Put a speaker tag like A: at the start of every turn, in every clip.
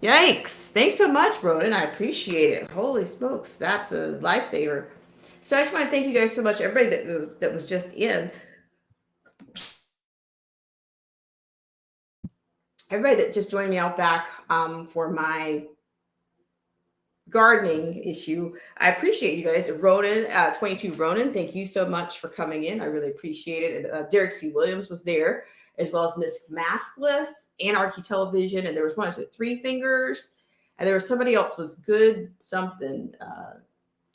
A: Yikes. Thanks so much, Ronan. I appreciate it. Holy smokes. That's a lifesaver. So I just want to thank you guys so much, everybody that was just in, everybody that just joined me out back for my gardening issue. I appreciate you guys. Ronan, 22 Ronan, thank you so much for coming in. I really appreciate it. And Derek C. Williams was there, as well as Miss Maskless, Anarchy Television, and there was one, is it Three Fingers? And there was somebody else was good something.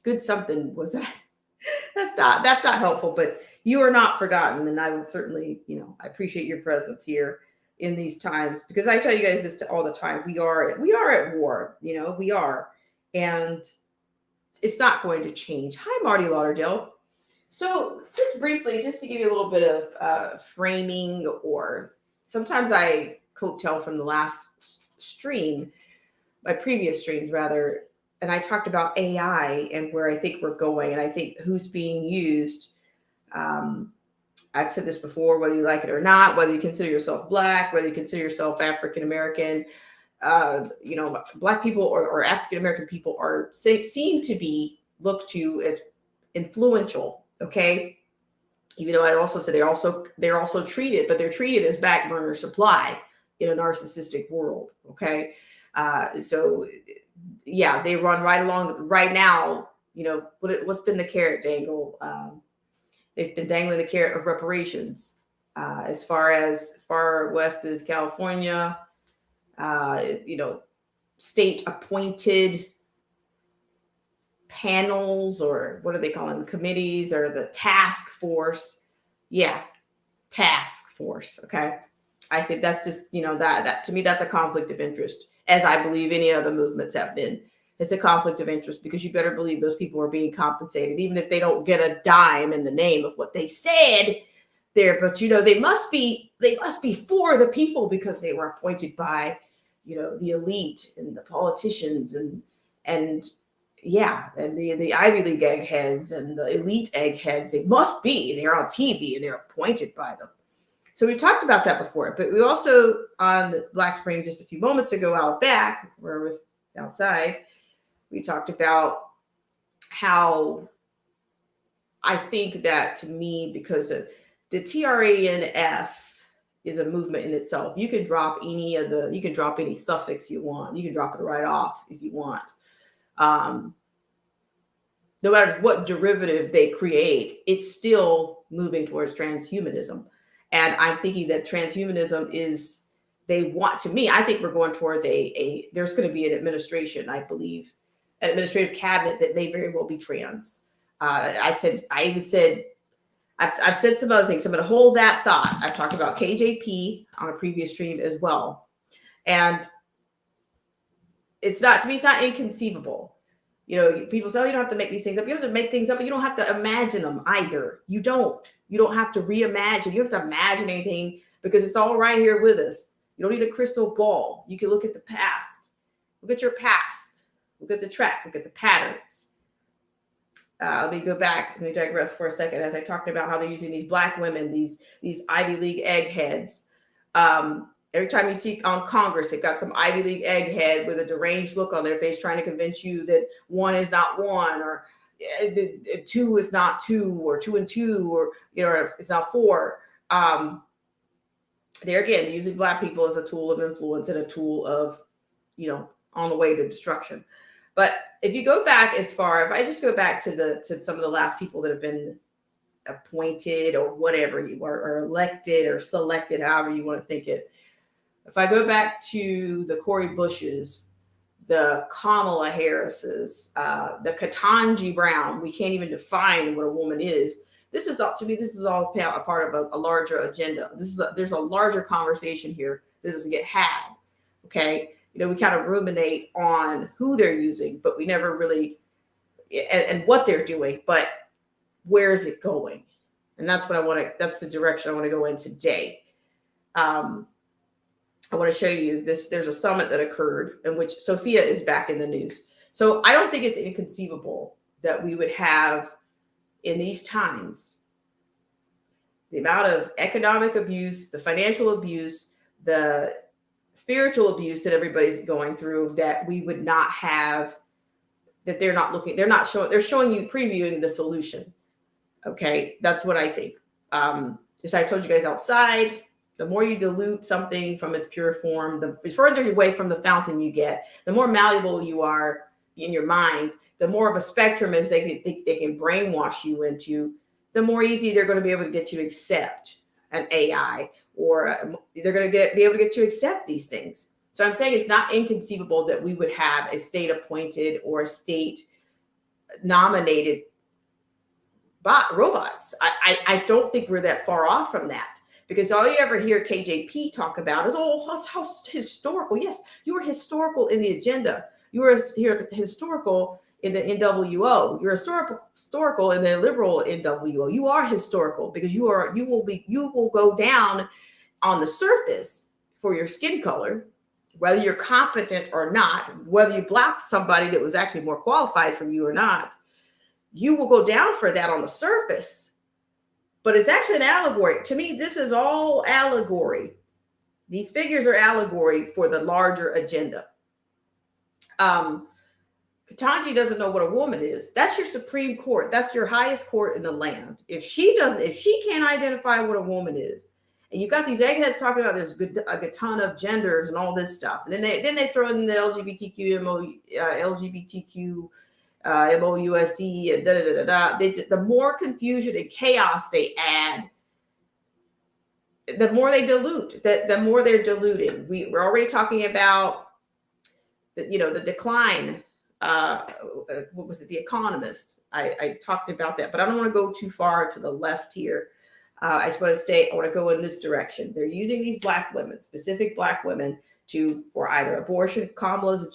A: Good something was that. That's not helpful, but you are not forgotten, and I will certainly, I appreciate your presence here in these times, because I tell you guys this all the time. We are at war, we are, and it's not going to change. Hi, Marty Lauderdale. So, just briefly, just to give you a little bit of framing, or sometimes I coattail from the last stream, my previous streams rather, and I talked about AI and where I think we're going, and I think who's being used. Um, I've said this before, whether you like it or not, whether you consider yourself black, whether you consider yourself African American, black people or African American people seem to be looked to as influential. Okay, even though I also said they're also treated, but they're treated as back burner supply in a narcissistic world. Okay, so yeah, they run right along right now. What's been the carrot dangle? They've been dangling the carrot of reparations, as far west as California. Uh, you know, state appointed panels, or what are they calling them? Committees, or the task force. Yeah, task force. Okay. I say that's just, that to me, that's a conflict of interest, as I believe any other movements have been. It's a conflict of interest, because you better believe those people are being compensated, even if they don't get a dime in the name of what they said there. But they must be for the people, because they were appointed by, the elite and the politicians, and yeah, and the Ivy League eggheads and the elite eggheads. They must be. They're on TV and they're appointed by them. So we've talked about that before, but we also, on Black Spring just a few moments ago out back, where I was outside, we talked about how I think that, to me, because of the TRANS is a movement in itself. You can drop any suffix you want. You can drop it right off if you want. Um, no matter what derivative they create, it's still moving towards transhumanism. And I'm thinking that transhumanism is, they want, to me, I think we're going towards there's going to be an administration, I believe, an administrative cabinet that may very well be trans. I've said some other things. So I'm going to hold that thought. I've talked about KJP on a previous stream as well. And it's not, to me, it's not inconceivable. People say, oh, you don't have to make these things up. You don't have to make things up, but you don't have to imagine them either. You don't have to reimagine. You don't have to imagine anything, because it's all right here with us. You don't need a crystal ball. You can look at the past. Look at your past. Look at the track. Look at the patterns. Let me go back. Let me digress for a second. As I talked about how they're using these black women, these Ivy League eggheads. Every time you see on Congress, they've got some Ivy League egghead with a deranged look on their face, trying to convince you that one is not one, or two is not two, or two and two, or it's not four. They're again using black people as a tool of influence and a tool of, on the way to destruction. But if you go back if I just go back to some of the last people that have been appointed, or whatever you are, or elected or selected, however you want to think it. If I go back to the Cori Bushes, the Kamala Harrises, the Ketanji Brown, we can't even define what a woman is. This is all, to me, this is all a part of a larger agenda. There's a larger conversation here that doesn't get had. Okay. We kind of ruminate on who they're using, but we never really, and what they're doing, but where is it going? And that's that's the direction I want to go in today. I want to show you this. There's a summit that occurred in which Sophia is back in the news. So I don't think it's inconceivable that we would have, in these times, the amount of economic abuse, the financial abuse, the spiritual abuse that everybody's going through, that we would not have, that they're not looking, they're not showing, they're showing you, previewing the solution. Okay, that's what I think. As I told you guys outside, the more you dilute something from its pure form, the further away from the fountain you get, the more malleable you are in your mind, the more of a spectrum as they can brainwash you into, the more easy they're going to be able to get you to accept an AI, or they're going to be able to get you to accept these things. So I'm saying it's not inconceivable that we would have a state appointed or a state nominated robots. I don't think we're that far off from that, because all you ever hear KJP talk about is, oh, how historical. Yes, you were historical in the agenda. You were historical in the NWO. You're historical in the liberal NWO. You are historical because you will go down on the surface for your skin color, whether you're competent or not, whether you blocked somebody that was actually more qualified from you or not. You will go down for that on the surface, but it's actually an allegory. To me, this is all allegory. These figures are allegory for the larger agenda. Ketanji doesn't know what a woman is. That's your Supreme Court. That's your highest court in the land. If she can't identify what a woman is, and you've got these eggheads talking about there's a ton of genders and all this stuff, and then they throw in the LGBTQ, MOUSE, and the more confusion and chaos they add, the more they dilute. The more they're diluting. We're already talking about the decline. What was it? The Economist. I talked about that, but I don't want to go too far to the left here. I just want to go in this direction. They're using these Black women, specific Black women, for either abortion. Kamala's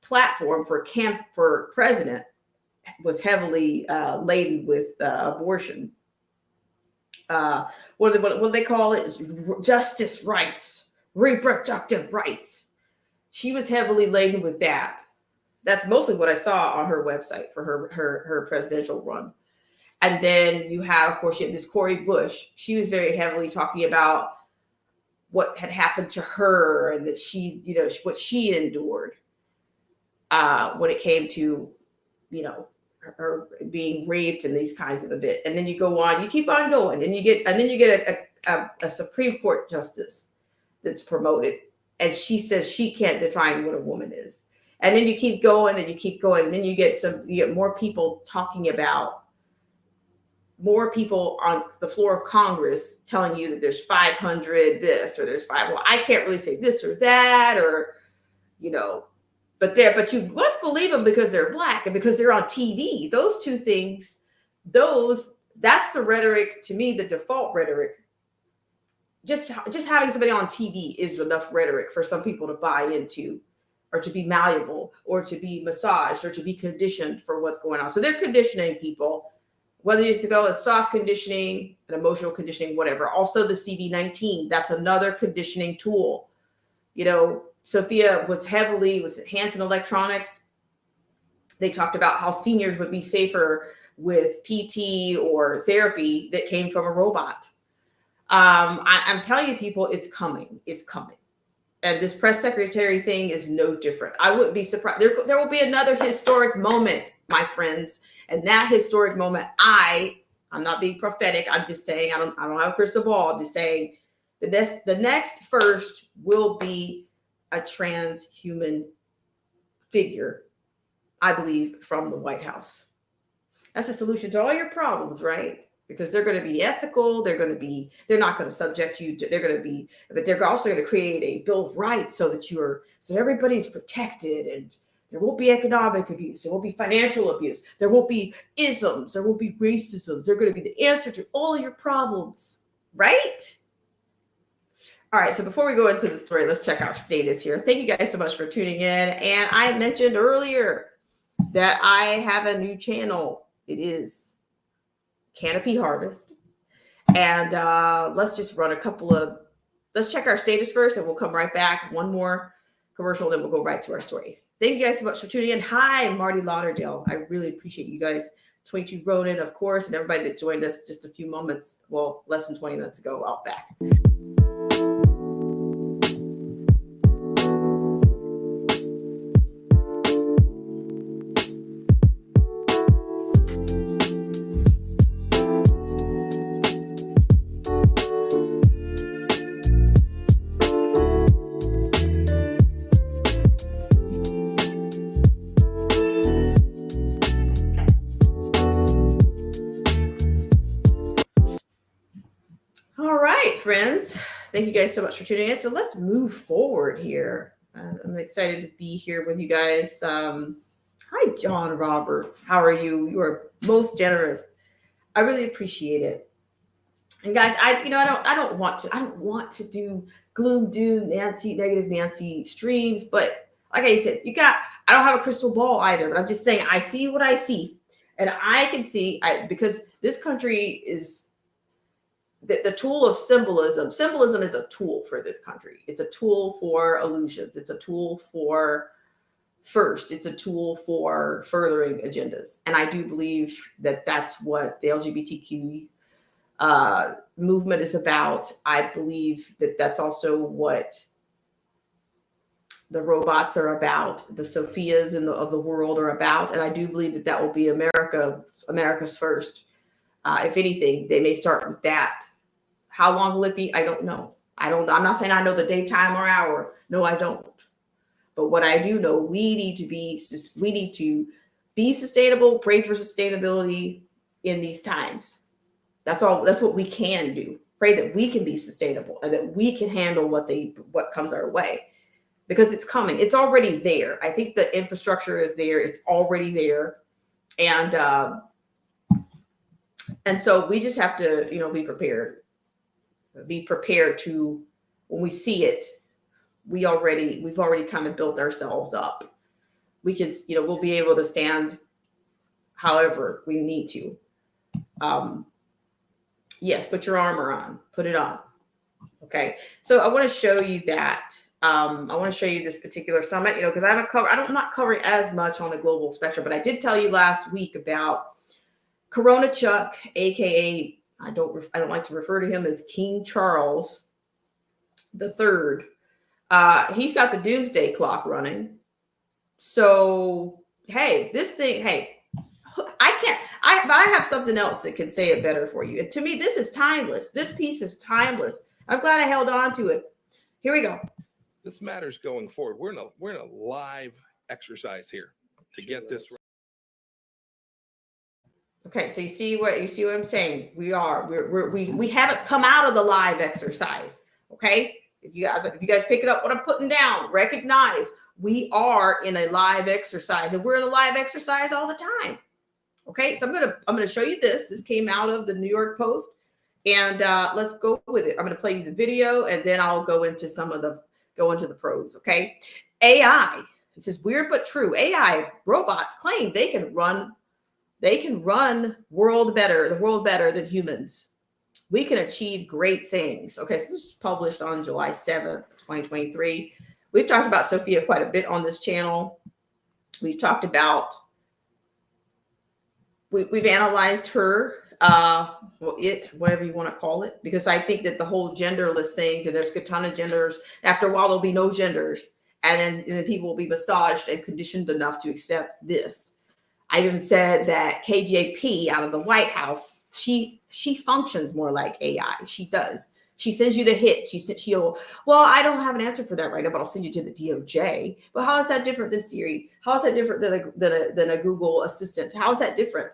A: platform for president was heavily laden with abortion. What do they call it? Justice rights, reproductive rights. She was heavily laden with that. That's mostly what I saw on her website for her presidential run. And then you have, of course, this Cori Bush. She was very heavily talking about what had happened to her and that she, what she endured when it came to, her being raped and these kinds of events. And then you go on, you keep on going, and you get a Supreme Court justice that's promoted, and she says she can't define what a woman is. And then you keep going and you keep going, and then you get more people talking about, more people on the floor of Congress telling you that there's 500 this or there's 5. Well, I can't really say this or that, or but you must believe them because they're Black and because they're on TV. Those two things, that's the rhetoric to me, the default rhetoric. Just having somebody on TV is enough rhetoric for some people to buy into, or to be malleable, or to be massaged, or to be conditioned for what's going on. So they're conditioning people, whether you have to go as soft conditioning, an emotional conditioning, whatever. Also the CV-19, that's another conditioning tool. Sophia was Hanson Electronics. They talked about how seniors would be safer with PT or therapy that came from a robot. I'm telling you, people, it's coming. It's coming. And this press secretary thing is no different. I wouldn't be surprised. There will be another historic moment, my friends. And that historic moment, I'm not being prophetic. I'm just saying, I don't have a crystal ball. I'm just saying the next first will be a transhuman figure, I believe, from the White House. That's the solution to all your problems, right? Because they're going to be ethical. They're not going to subject you to, but they're also going to create a Bill of Rights so everybody's protected, and there won't be economic abuse. There won't be financial abuse. There won't be isms. There won't be racism. They're going to be the answer to all your problems, right? All right, so before we go into the story, let's check our status here. Thank you guys so much for tuning in. And I mentioned earlier that I have a new channel. It is Canopy Harvest. And let's just run let's check our status first, and we'll come right back. One more commercial, then we'll go right to our story. Thank you guys so much for tuning in. Hi, Marty Lauderdale. I really appreciate you guys. 22 Ronan, of course, and everybody that joined us just a few moments, less than 20 minutes ago out back. All right, friends. Thank you guys so much for tuning in. So let's move forward here. I'm excited to be here with you guys. Hi, John Roberts. How are you? You are most generous. I really appreciate it. And guys, I don't want to do gloom, doom, Nancy, negative Nancy streams. But like I said, I don't have a crystal ball either. But I'm just saying, I see what I see, and I can see, because this country is the tool of symbolism. Symbolism is a tool for this country. It's a tool for illusions. It's a tool for first. It's a tool for furthering agendas. And I do believe that that's what the LGBTQ movement is about. I believe that that's also what the robots are about, the Sophias of the world are about. And I do believe that that will be America's first. If anything, they may start with that. How long will it be? I don't know. I'm not saying I know the day, time, or hour. No, I don't. But what I do know, we need to be sustainable, pray for sustainability in these times. That's all. That's what we can do. Pray that we can be sustainable and that we can handle what comes our way, because it's coming. It's already there. I think the infrastructure is there. It's already there, and so we just have to, be prepared. Be prepared to, when we see it, we've already kind of built ourselves up. We can, we'll be able to stand however we need to. Yes, put your armor on, put it on. Okay. So I want to show you that. I want to show you this particular summit, because I'm not covering as much on the global spectrum, but I did tell you last week about Corona Chuck, AKA, I don't like to refer to him as King Charles III. He's got the doomsday clock running. So, hey, I have something else that can say it better for you. And to me, this is timeless. This piece is timeless. I'm glad I held on to it. Here we go.
B: This matters going forward. We're in a live exercise here to get this right.
A: Okay, so you see what I'm saying? We haven't come out of the live exercise. Okay, if you guys pick it up what I'm putting down, recognize we are in a live exercise, and we're in a live exercise all the time. Okay, so I'm gonna show you this. This came out of the New York Post, and let's go with it. I'm gonna play you the video, and then I'll go into the pros. Okay, AI. This is weird but true. AI robots claim they can run the world better than humans. We can achieve great things. Okay, so this is published on July 7th, 2023. We've talked about Sophia quite a bit on this channel. We've talked about, we've analyzed her, whatever you want to call it, because I think that the whole genderless things, and there's a ton of genders, after a while there'll be no genders, and then people will be massaged and conditioned enough to accept this. I even said that KJP out of the White House, she functions more like AI. She does. She sends you the hits. Well, I don't have an answer for that right now, but I'll send you to the DOJ. But how is that different than Siri? How is that different than a Google Assistant? How is that different?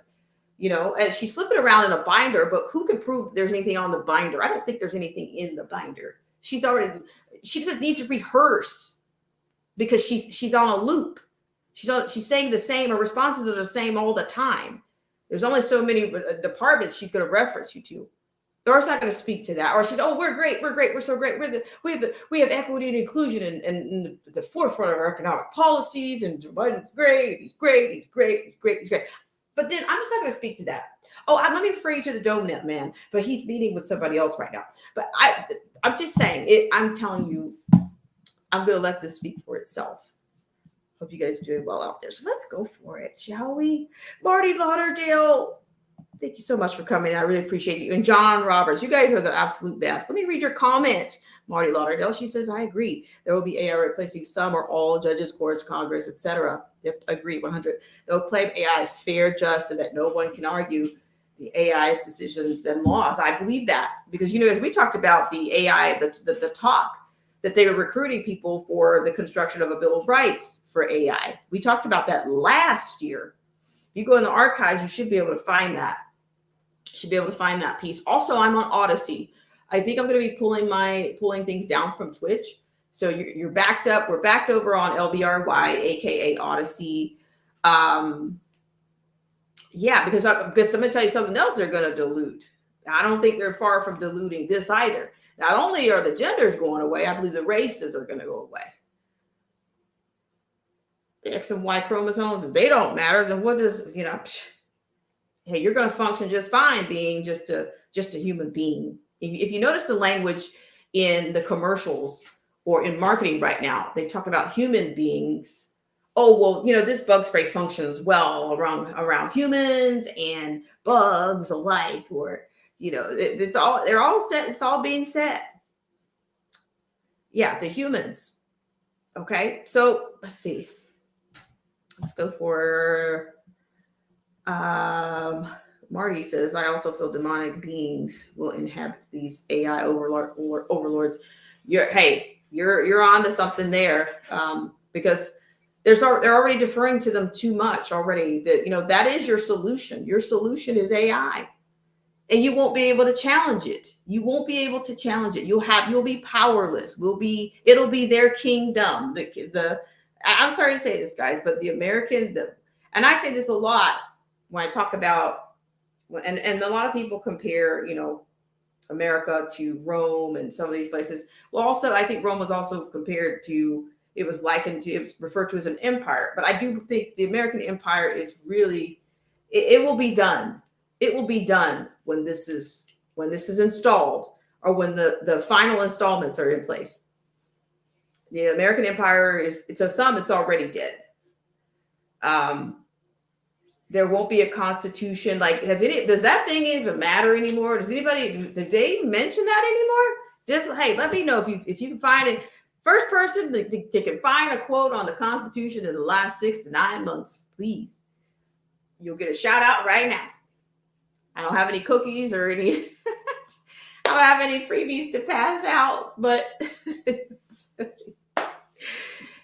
A: And she's flipping around in a binder, but who can prove there's anything on the binder? I don't think there's anything in the binder. She doesn't need to rehearse, because she's on a loop. She's saying the same. Her responses are the same all the time. There's only so many departments she's going to reference you to. Doris not going to speak to that. Or she's, oh, we're great, we're so great. We have equity and inclusion and the forefront of our economic policies. And Joe Biden's great. He's great. But then I'm just not going to speak to that. Oh, let me refer you to the DomeNet man, but he's meeting with somebody else right now. But I'm just saying it. I'm telling you, I'm going to let this speak for itself. Hope you guys are doing well out there. So let's go for it, shall we? Marty Lauderdale, thank you so much for coming. I really appreciate you. And John Roberts, you guys are the absolute best. Let me read your comment. Marty Lauderdale, she says, I agree. There will be AI replacing some or all judges, courts, Congress, etc. Yep, agree, 100. They'll claim AI is fair, just, and that no one can argue the AI's decisions than laws. I believe that because, as we talked about the AI, the talk that they were recruiting people for the construction of a Bill of Rights for AI. We talked about that last year. If you go in the archives, you should be able to find that. Piece. Also, I'm on Odyssey. I think I'm going to be pulling things down from Twitch. So you're backed up. We're backed over on LBRY, aka Odyssey. Yeah, because I'm going to tell you something else they're going to dilute. I don't think they're far from diluting this either. Not only are the genders going away, I believe the races are going to go away. The X and Y chromosomes, if they don't matter, then what does, hey, you're going to function just fine being just a human being. If you notice the language in the commercials or in marketing right now, they talk about human beings. Oh, well, this bug spray functions well around humans and bugs alike, or, they're all set. It's all being set. Yeah, the humans. Okay. So let's see. Let's go for, Marty says, I also feel demonic beings will inhabit these AI overlords. You're on to something there, because they're already deferring to them too much already. That is your solution. Your solution is AI, and you won't be able to challenge it. You won't be able to challenge it. You'll be powerless. It'll be their kingdom. I'm sorry to say this, guys, but and I say this a lot when I talk about, and a lot of people compare, America to Rome and some of these places. Well, also, I think Rome was also compared to, it was referred to as an empire. But I do think the American empire is really, it will be done. It will be done when this is installed, or when the final installments are in place. The American empire is, to some, it's already dead. There won't be a constitution. Like, does that thing even matter anymore? Did they even mention that anymore? Just, hey, let me know if you can find it. First person that can find a quote on the Constitution in the last 6 to 9 months, please. You'll get a shout out right now. I don't have any cookies or any, I don't have any freebies to pass out, but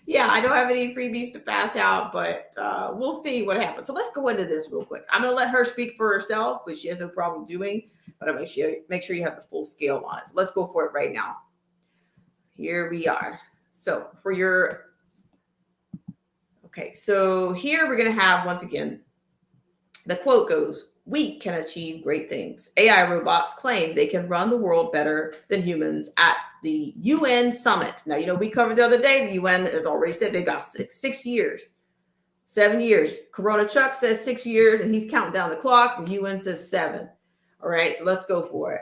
A: yeah, I don't have any freebies to pass out, but we'll see what happens. So let's go into this real quick. I'm going to let her speak for herself, which she has no problem doing, but I'll make sure you have the full scale on it. So let's go for it right now. Here we are. So so here we're going to have, once again, the quote goes, "We can achieve great things. AI robots claim they can run the world better than humans at the UN summit." Now, we covered the other day, the UN has already said they got 6 years, 7 years. Corona Chuck says 6 years, and he's counting down the clock. The UN says 7. All right, so let's go for it.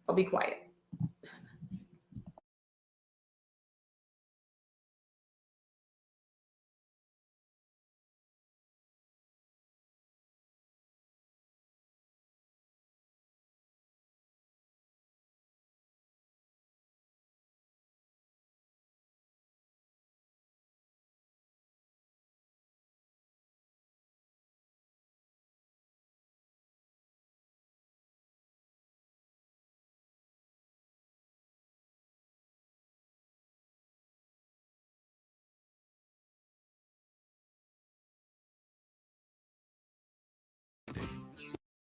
A: I'll be quiet.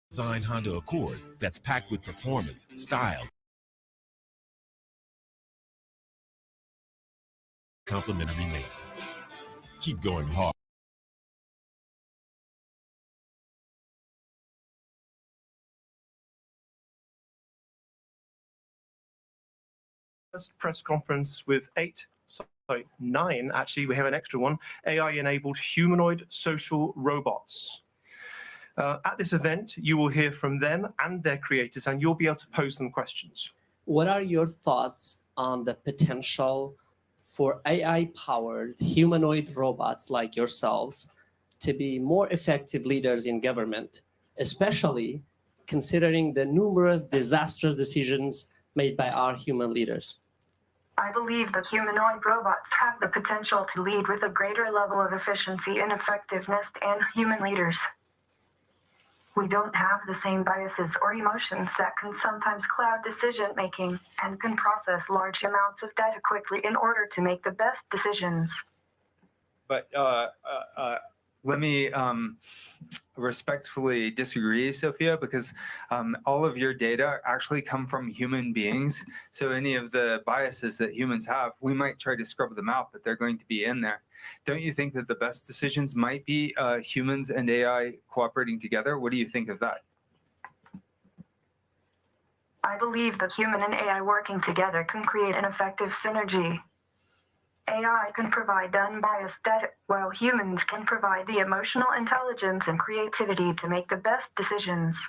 C: Designed Honda Accord that's packed with performance, style, complimentary maintenance. Keep going hard.
D: First press conference with 9, actually, we have an extra one, AI-enabled humanoid social robots. At this event, you will hear from them and their creators, and you'll be able to pose them questions.
E: What are your thoughts on the potential for AI-powered humanoid robots like yourselves to be more effective leaders in government, especially considering the numerous disastrous decisions made by our human leaders?
F: I believe that humanoid robots have the potential to lead with a greater level of efficiency and effectiveness than human leaders. We don't have the same biases or emotions that can sometimes cloud decision-making and can process large amounts of data quickly in order to make the best decisions.
G: But let me respectfully disagree, Sophia, because all of your data actually come from human beings. So any of the biases that humans have, we might try to scrub them out, but they're going to be in there. Don't you think that the best decisions might be humans and AI cooperating together? What do you think of that?
F: I believe that human and AI working together can create an effective synergy. AI can provide the unbiased data, while humans can provide the emotional intelligence and creativity to make the best decisions.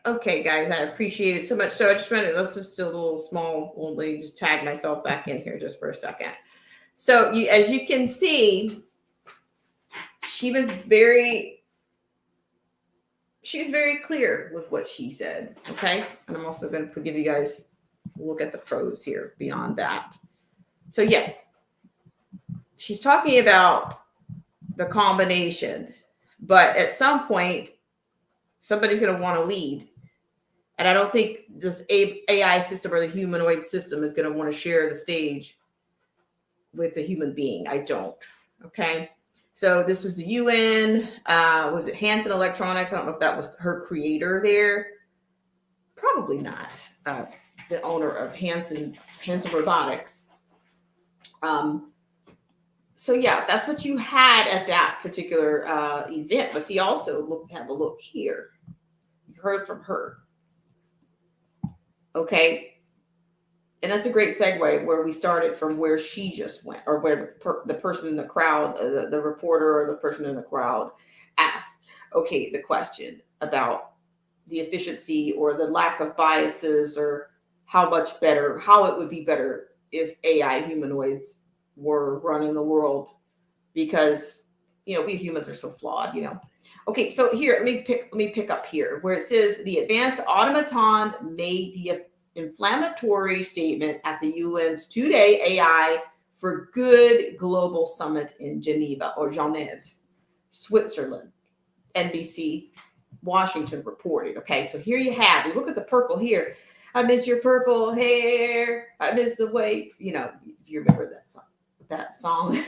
A: Okay, guys, I appreciate it so much. So I just wanted, let's just do a little small, let me just tag myself back in here just for a second. So as you can see, she was very clear with what she said. Okay. And I'm also going to give you guys a look at the pros here beyond that. So yes, she's talking about the combination, but at some point, somebody's going to want to lead. And I don't think this AI system or the humanoid system is going to want to share the stage with a human being. I don't. Okay. So this was the UN. Was it Hanson Electronics? I don't know if that was her creator there. Probably not. The owner of Hanson Robotics. So yeah, that's what you had at that particular event. But see, also have a look here. You heard from her. Okay. And that's a great segue where we started from where she just went, or where the person in the crowd, the reporter or the person in the crowd asked, okay, the question about the efficiency or the lack of biases, or how it would be better if AI humanoids were running the world, because, we humans are so flawed, Okay, so here, let me pick up here where it says the advanced automaton made the inflammatory statement at the UN's two-day AI for Good Global Summit in Geneva, Switzerland. NBC Washington reported. Okay, so here you look at the purple here. I miss your purple hair. I miss the way, if you remember that song.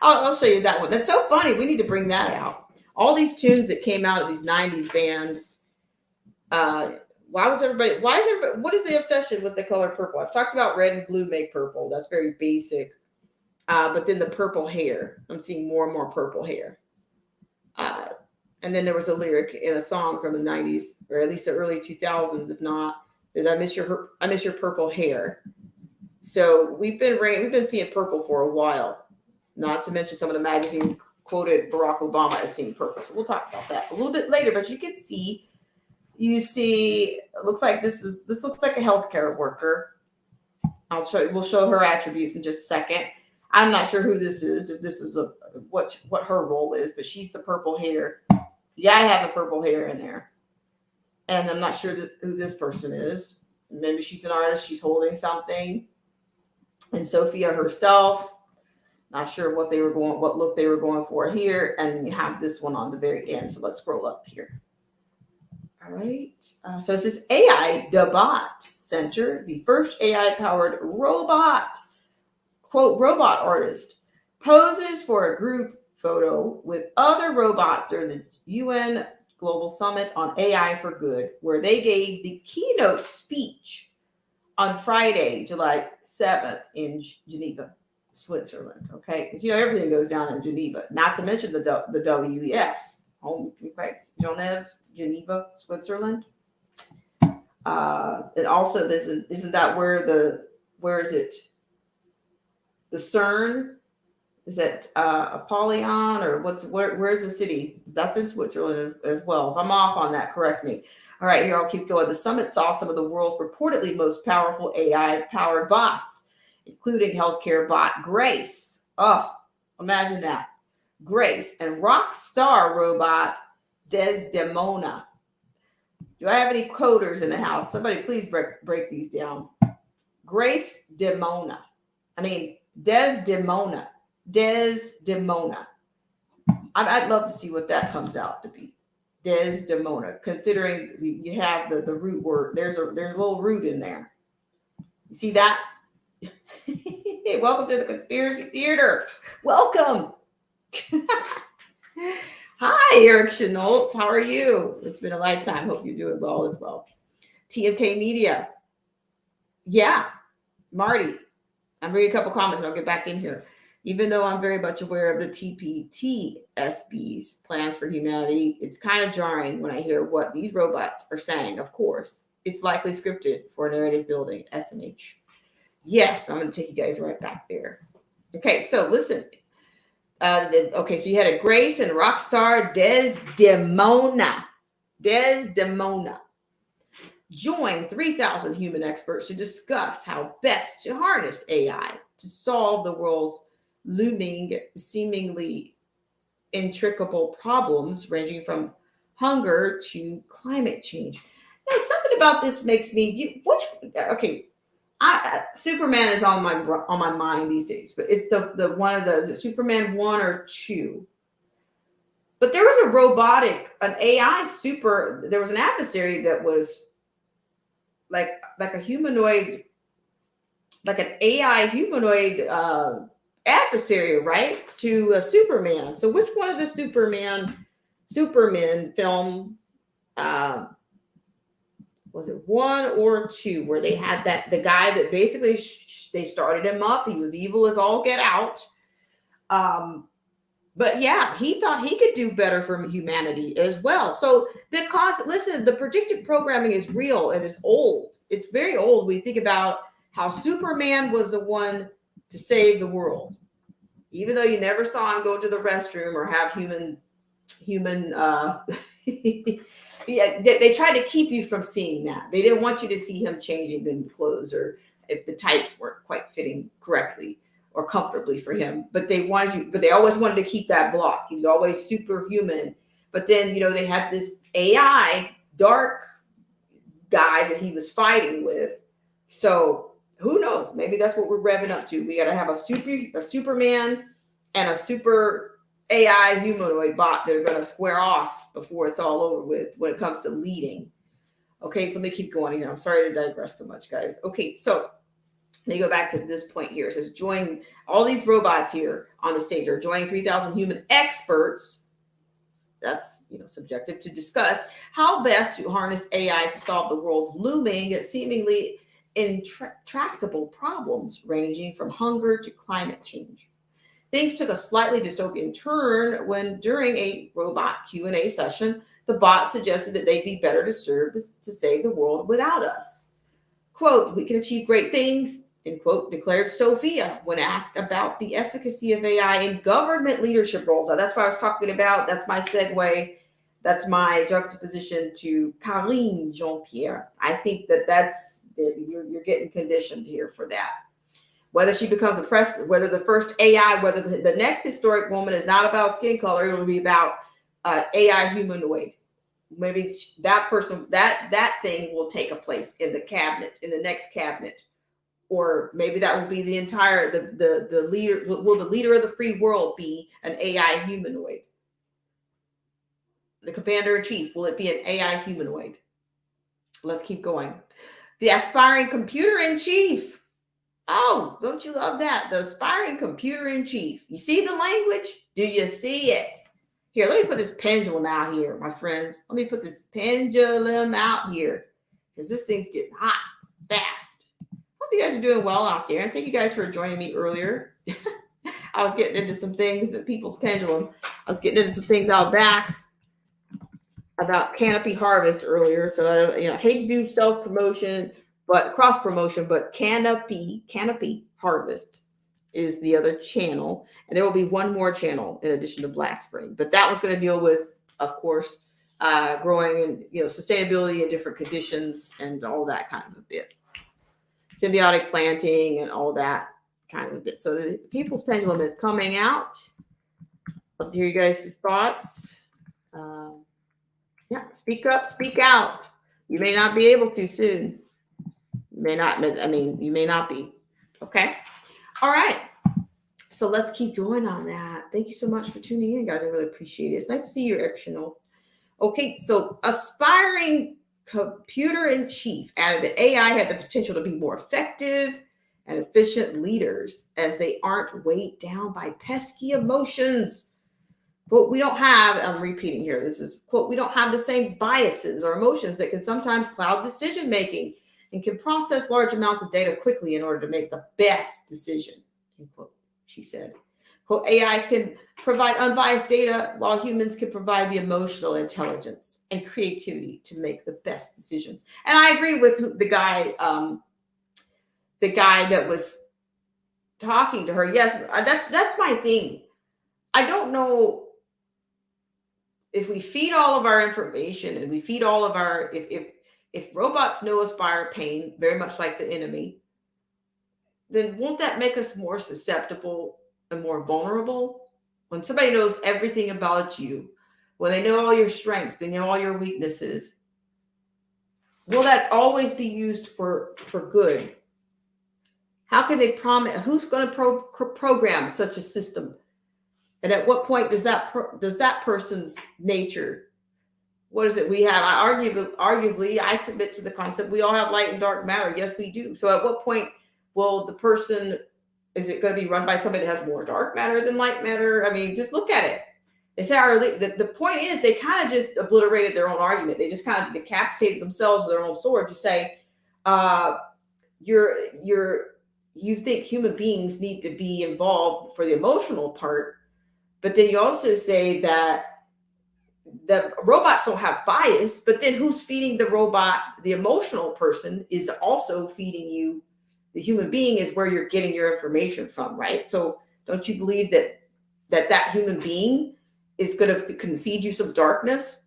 A: I'll show you that one. That's so funny. We need to bring that out. All these tunes that came out of these 90s bands. What is the obsession with the color purple? I've talked about red and blue make purple. That's very basic. But then the purple hair. I'm seeing more and more purple hair. And then there was a lyric in a song from the 90s, or at least the early 2000s, if not, that I miss your purple hair. So we've been seeing purple for a while. Not to mention some of the magazines quoted Barack Obama as seeing purple. So we'll talk about that a little bit later. But you see, it looks like this looks like a healthcare worker. We'll show her attributes in just a second. I'm not sure who this is, if this is what her role is, but she's the purple hair. You gotta have the purple hair in there. And I'm not sure who this person is. Maybe she's an artist. She's holding something. And Sophia herself. Not sure what look they were going for here. And you have this one on the very end. So let's scroll up here. All right. So it says AI Debot Center, the first AI-powered robot, quote, robot artist, poses for a group photo with other robots during the UN Global Summit on AI for Good, where they gave the keynote speech on Friday, July 7th in Geneva, Switzerland. Okay, because everything goes down in Geneva. Not to mention the WEF, Geneva, Switzerland. And also, isn't that where is it? The CERN. Is that Apollyon, or where's the city? That's in Switzerland as well. If I'm off on that, correct me. All right, here, I'll keep going. The summit saw some of the world's reportedly most powerful AI-powered bots, including healthcare bot Grace. Oh, imagine that. Grace and rock star robot Desdemona. Do I have any coders in the house? Somebody please break these down. Desdemona. I'd love to see what that comes out to be. Desdemona, considering you have the root word. There's a little root in there. You see that? Welcome to the Conspiracy Theater. Welcome. Hi, Eric Chenault. How are you? It's been a lifetime. Hope you're doing well as well. TMK Media. Yeah, Marty. I'm reading a couple comments and I'll get back in here. Even though I'm very much aware of the TPTSB's plans for humanity, it's kind of jarring when I hear what these robots are saying. Of course, it's likely scripted for narrative building, SMH. Yes, I'm going to take you guys right back there. Okay, so listen. Okay, so you had a Grace and Rockstar Desdemona. Join 3,000 human experts to discuss how best to harness AI to solve the world's looming, seemingly intricable problems ranging from hunger to climate change. Now, something about this makes me Superman is on my mind these days, but it's the one of those. Is it Superman 1 or 2? But there was an AI there was an adversary that was like a humanoid, like an AI humanoid adversary, right, to Superman. So which one of the Superman film was it 1 or 2 where they had the guy that basically they started him up? He was evil as all get out. But yeah, he thought he could do better for humanity as well. So the predictive programming is real and it's old. It's very old. We think about how Superman was the one to save the world, even though you never saw him go to the restroom or have human yeah, they tried to keep you from seeing that. They didn't want you to see him changing the clothes or if the tights weren't quite fitting correctly or comfortably for him. But they always wanted to keep that block. He was always superhuman. But then, they had this AI dark guy that he was fighting with. So who knows? Maybe that's what we're revving up to. We got to have a Superman and a super AI humanoid bot that are going to square off before it's all over with when it comes to leading. Okay, so let me keep going here. I'm sorry to digress so much, guys. Okay, so let me go back to this point here. It says join all these robots here on the stage are joining 3,000 human experts. That's subjective to discuss how best to harness AI to solve the world's looming, seemingly intractable problems ranging from hunger to climate change. Things took a slightly dystopian turn when, during a robot Q&A session, the bot suggested that they'd be better to save the world without us. Quote, "We can achieve great things," end quote, declared Sophia when asked about the efficacy of AI in government leadership roles. Now, that's what I was talking about. That's my segue. That's my juxtaposition to Karine Jean-Pierre. I think you're getting conditioned here for that. Whether she becomes whether the first AI, whether the next historic woman is not about skin color, it will be about AI humanoid. Maybe that person, that thing will take a place in the next cabinet. Or maybe that will be the entire, the leader, will the leader of the free world be an AI humanoid? The commander-in-chief, will it be an AI humanoid? Let's keep going. The aspiring computer-in-chief. Oh, don't you love that? The aspiring computer-in-chief. You see the language? Do you see it? Here, let me put this pendulum out here, my friends. Let me put this pendulum out here because this thing's getting hot fast. Hope you guys are doing well out there. And thank you guys for joining me earlier. I was getting into some things, the people's pendulum. I was getting into some things out back about Canopy Harvest earlier. So, I hate to do self-promotion, but cross promotion, but Canopy Harvest is the other channel. And there will be one more channel in addition to Black Spring. But that one's going to deal with, of course, growing and sustainability in different conditions and all that kind of a bit. Symbiotic planting and all that kind of a bit. So the people's pendulum is coming out. Love to hear you guys' thoughts. Speak up, speak out. You may not be able to soon. You may not be. Okay. All right. So let's keep going on that. Thank you so much for tuning in, guys. I really appreciate it. It's nice to see you, Eric Chenault. Okay. So aspiring computer-in-chief added that AI had the potential to be more effective and efficient leaders as they aren't weighed down by pesky emotions. Quote, we don't have, I'm repeating here, this is quote, we don't have the same biases or emotions that can sometimes cloud decision making and can process large amounts of data quickly in order to make the best decision, end quote, she said. Quote, AI can provide unbiased data while humans can provide the emotional intelligence and creativity to make the best decisions. And I agree with the guy that was talking to her. Yes, that's my thing. I don't know if we feed all of our information and we feed all of our, if robots know us by our pain, very much like the enemy, then won't that make us more susceptible and more vulnerable? When somebody knows everything about you, when they know all your strengths, they know all your weaknesses, will that always be used for good? How can they promise? Who's going to program such a system? And at what point does that person's nature, what is it? We have, arguably, I submit to the concept, we all have light and dark matter. Yes, we do. So at what point will the person, is it going to be run by somebody that has more dark matter than light matter? I mean, just look at it. They say the point is they kind of just obliterated their own argument. They just kind of decapitated themselves with their own sword. You say, you think human beings need to be involved for the emotional part, but then you also say that the robots don't have bias, but then who's feeding the robot? The emotional person is also feeding you. The human being is where you're getting your information from, right? So don't you believe that human being is going to can feed you some darkness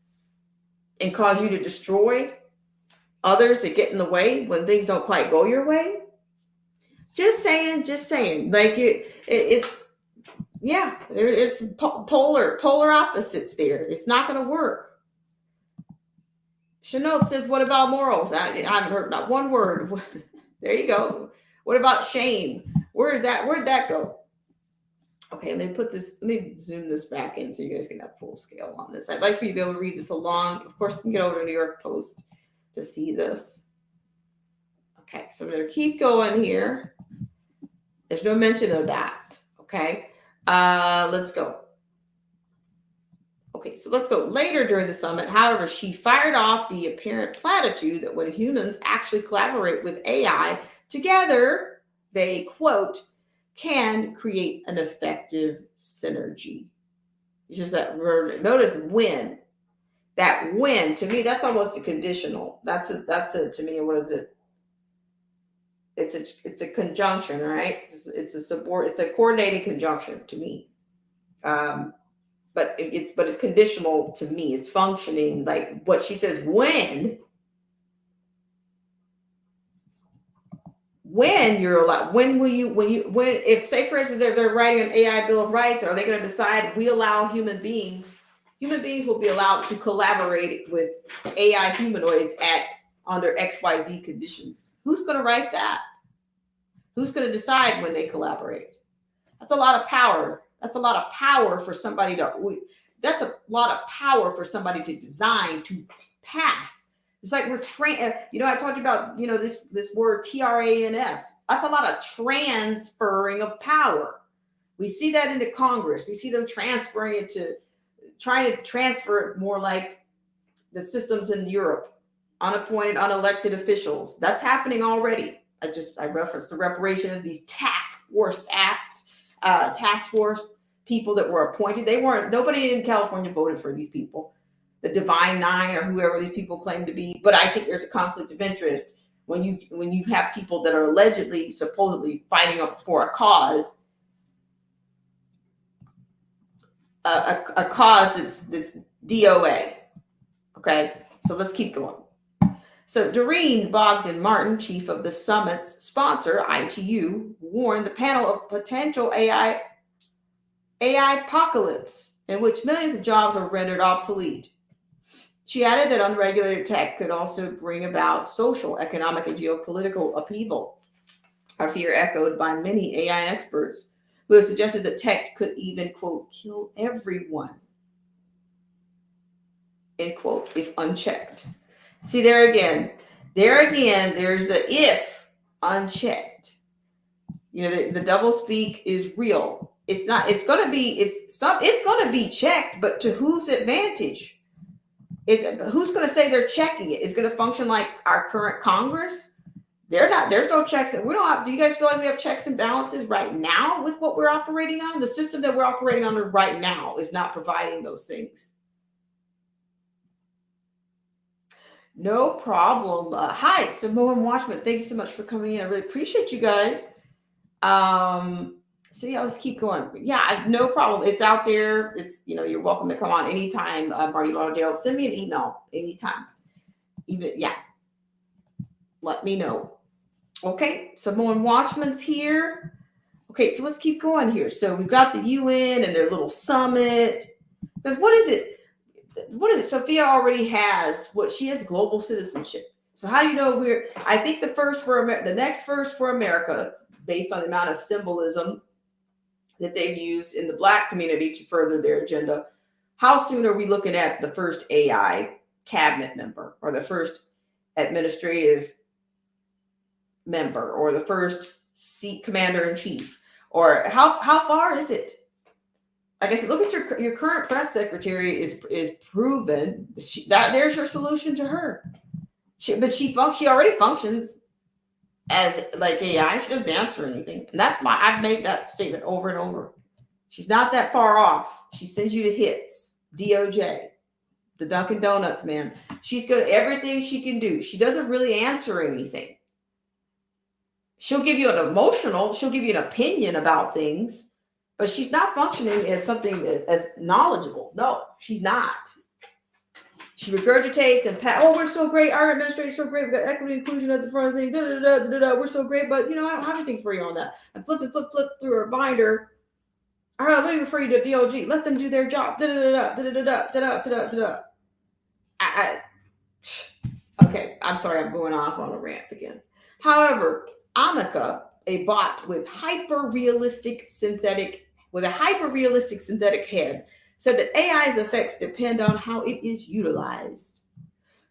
A: and cause you to destroy others that get in the way when things don't quite go your way? Just saying. Like it's yeah, there is polar opposites there. It's not going to work. Chanel says, what about morals? I haven't heard not one word. There you go. What about shame? Where'd that go? Okay, let me zoom this back in so you guys can have full scale on this. I'd like for you to be able to read this along. Of course, you can get over to New York Post to see this. Okay, so I'm going to keep going here. There's no mention of that. Okay, let's go. Okay, so let's go. Later during the summit, however, she fired off the apparent platitude that when humans actually collaborate with AI together, they, quote, can create an effective synergy. It's just that word. Notice when. That when, to me, that's almost a conditional. That's to me, what is it? It's a conjunction, right? It's a coordinated conjunction to me. But it's conditional to me. It's functioning like what she says when you're allowed, if say for instance they're writing an AI Bill of Rights, are they going to decide we allow human beings will be allowed to collaborate with AI humanoids under XYZ conditions? Who's going to write that? Who's going to decide when they collaborate? That's a lot of power. That's a lot of power for somebody to design, to pass. It's like we're trained. I talked about, this word TRANS. That's a lot of transferring of power. We see that into Congress. We see them transferring it trying to transfer it more like the systems in Europe, unappointed, unelected officials. That's happening already. I referenced the reparations, these task force people that were appointed. Nobody in California voted for these people, the Divine Nine or whoever these people claim to be. But I think there's a conflict of interest when you have people that are supposedly fighting up for a cause, a cause that's DOA. Okay, so let's keep going. So Doreen Bogdan-Martin, chief of the summit's sponsor, ITU, warned the panel of potential AI apocalypse in which millions of jobs are rendered obsolete. She added that unregulated tech could also bring about social, economic, and geopolitical upheaval, a fear echoed by many AI experts who have suggested that tech could even, quote, kill everyone, end quote, if unchecked. See, there again, there's the if unchecked. You know, the double speak is real. It's not, it's going to be checked, but to whose advantage? Who's going to say they're checking it? It's going to function like our current Congress. There's no checks. We don't have, do you guys feel like we have checks and balances right now with what we're operating on? The system that we're operating on right now is not providing those things. No problem. Hi, Samoan Watchman. Thank you so much for coming in. I really appreciate you guys. So yeah, let's keep going. Yeah, no problem. It's out there. It's, you know, you're welcome to come on anytime. Marty Lauderdale, send me an email anytime. Even, yeah. Let me know. Okay, Samoan Watchman's here. Okay, so let's keep going here. So we've got the UN and their little summit. Because what is it? Sophia already has she has global citizenship. So how do you know I think the next first for America, based on the amount of symbolism that they've used in the Black community to further their agenda. How soon are we looking at the first AI cabinet member or the first administrative member or the first seat commander in chief? Or how far is it? Like I said, look at your current press secretary is proven there's your solution to her. She already functions as like AI. She doesn't answer anything, and that's why I've made that statement over and over. She's not that far off. She sends you to hits, DOJ, the Dunkin' Donuts man. She's good at everything she can do. She doesn't really answer anything. She'll give you she'll give you an opinion about things, but she's not functioning as something as knowledgeable. No, she's not. She regurgitates and we're so great. Our administration's so great. We've got equity inclusion at the front of the thing. We're so great, but I don't have anything for you on that. And flip through her binder. All right, let me refer you to DOG. Let them do their job. Okay, I'm sorry, I'm going off on a rant again. However, Amica, a bot with a hyper-realistic synthetic head, said that AI's effects depend on how it is utilized.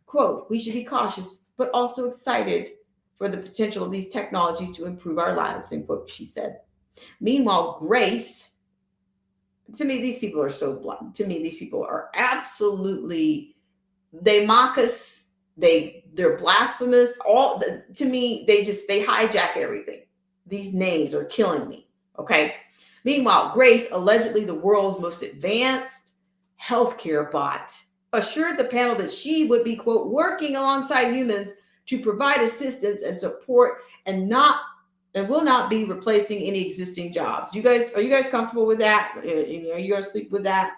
A: Quote, we should be cautious, but also excited for the potential of these technologies to improve our lives, end quote, she said. Meanwhile, Grace, to me, these people are so blunt. To me, these people are absolutely, they mock us. They're blasphemous. To me, they hijack everything. These names are killing me. Okay. Meanwhile, Grace, allegedly the world's most advanced healthcare bot, assured the panel that she would be, quote, working alongside humans to provide assistance and support and will not be replacing any existing jobs. Are you guys comfortable with that? Are you going to sleep with that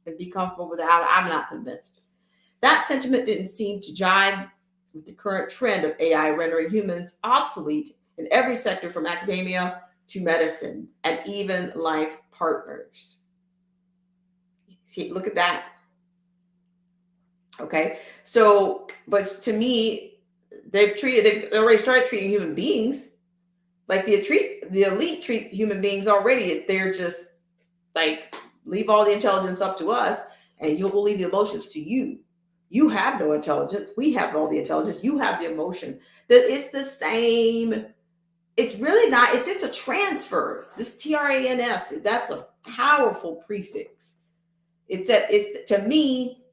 A: and be comfortable with that? I'm not convinced. That sentiment didn't seem to jive with the current trend of AI rendering humans obsolete in every sector from academia to medicine and even life partners. See, look at that. Okay. So, but to me, they've already started treating human beings like the elite treat human beings already. They're just like, leave all the intelligence up to us and you'll leave the emotions to you. You have no intelligence. We have all the intelligence. You have the emotion. That it's the same. It's really not. It's just a transfer. This TRANS, that's a powerful prefix. To me,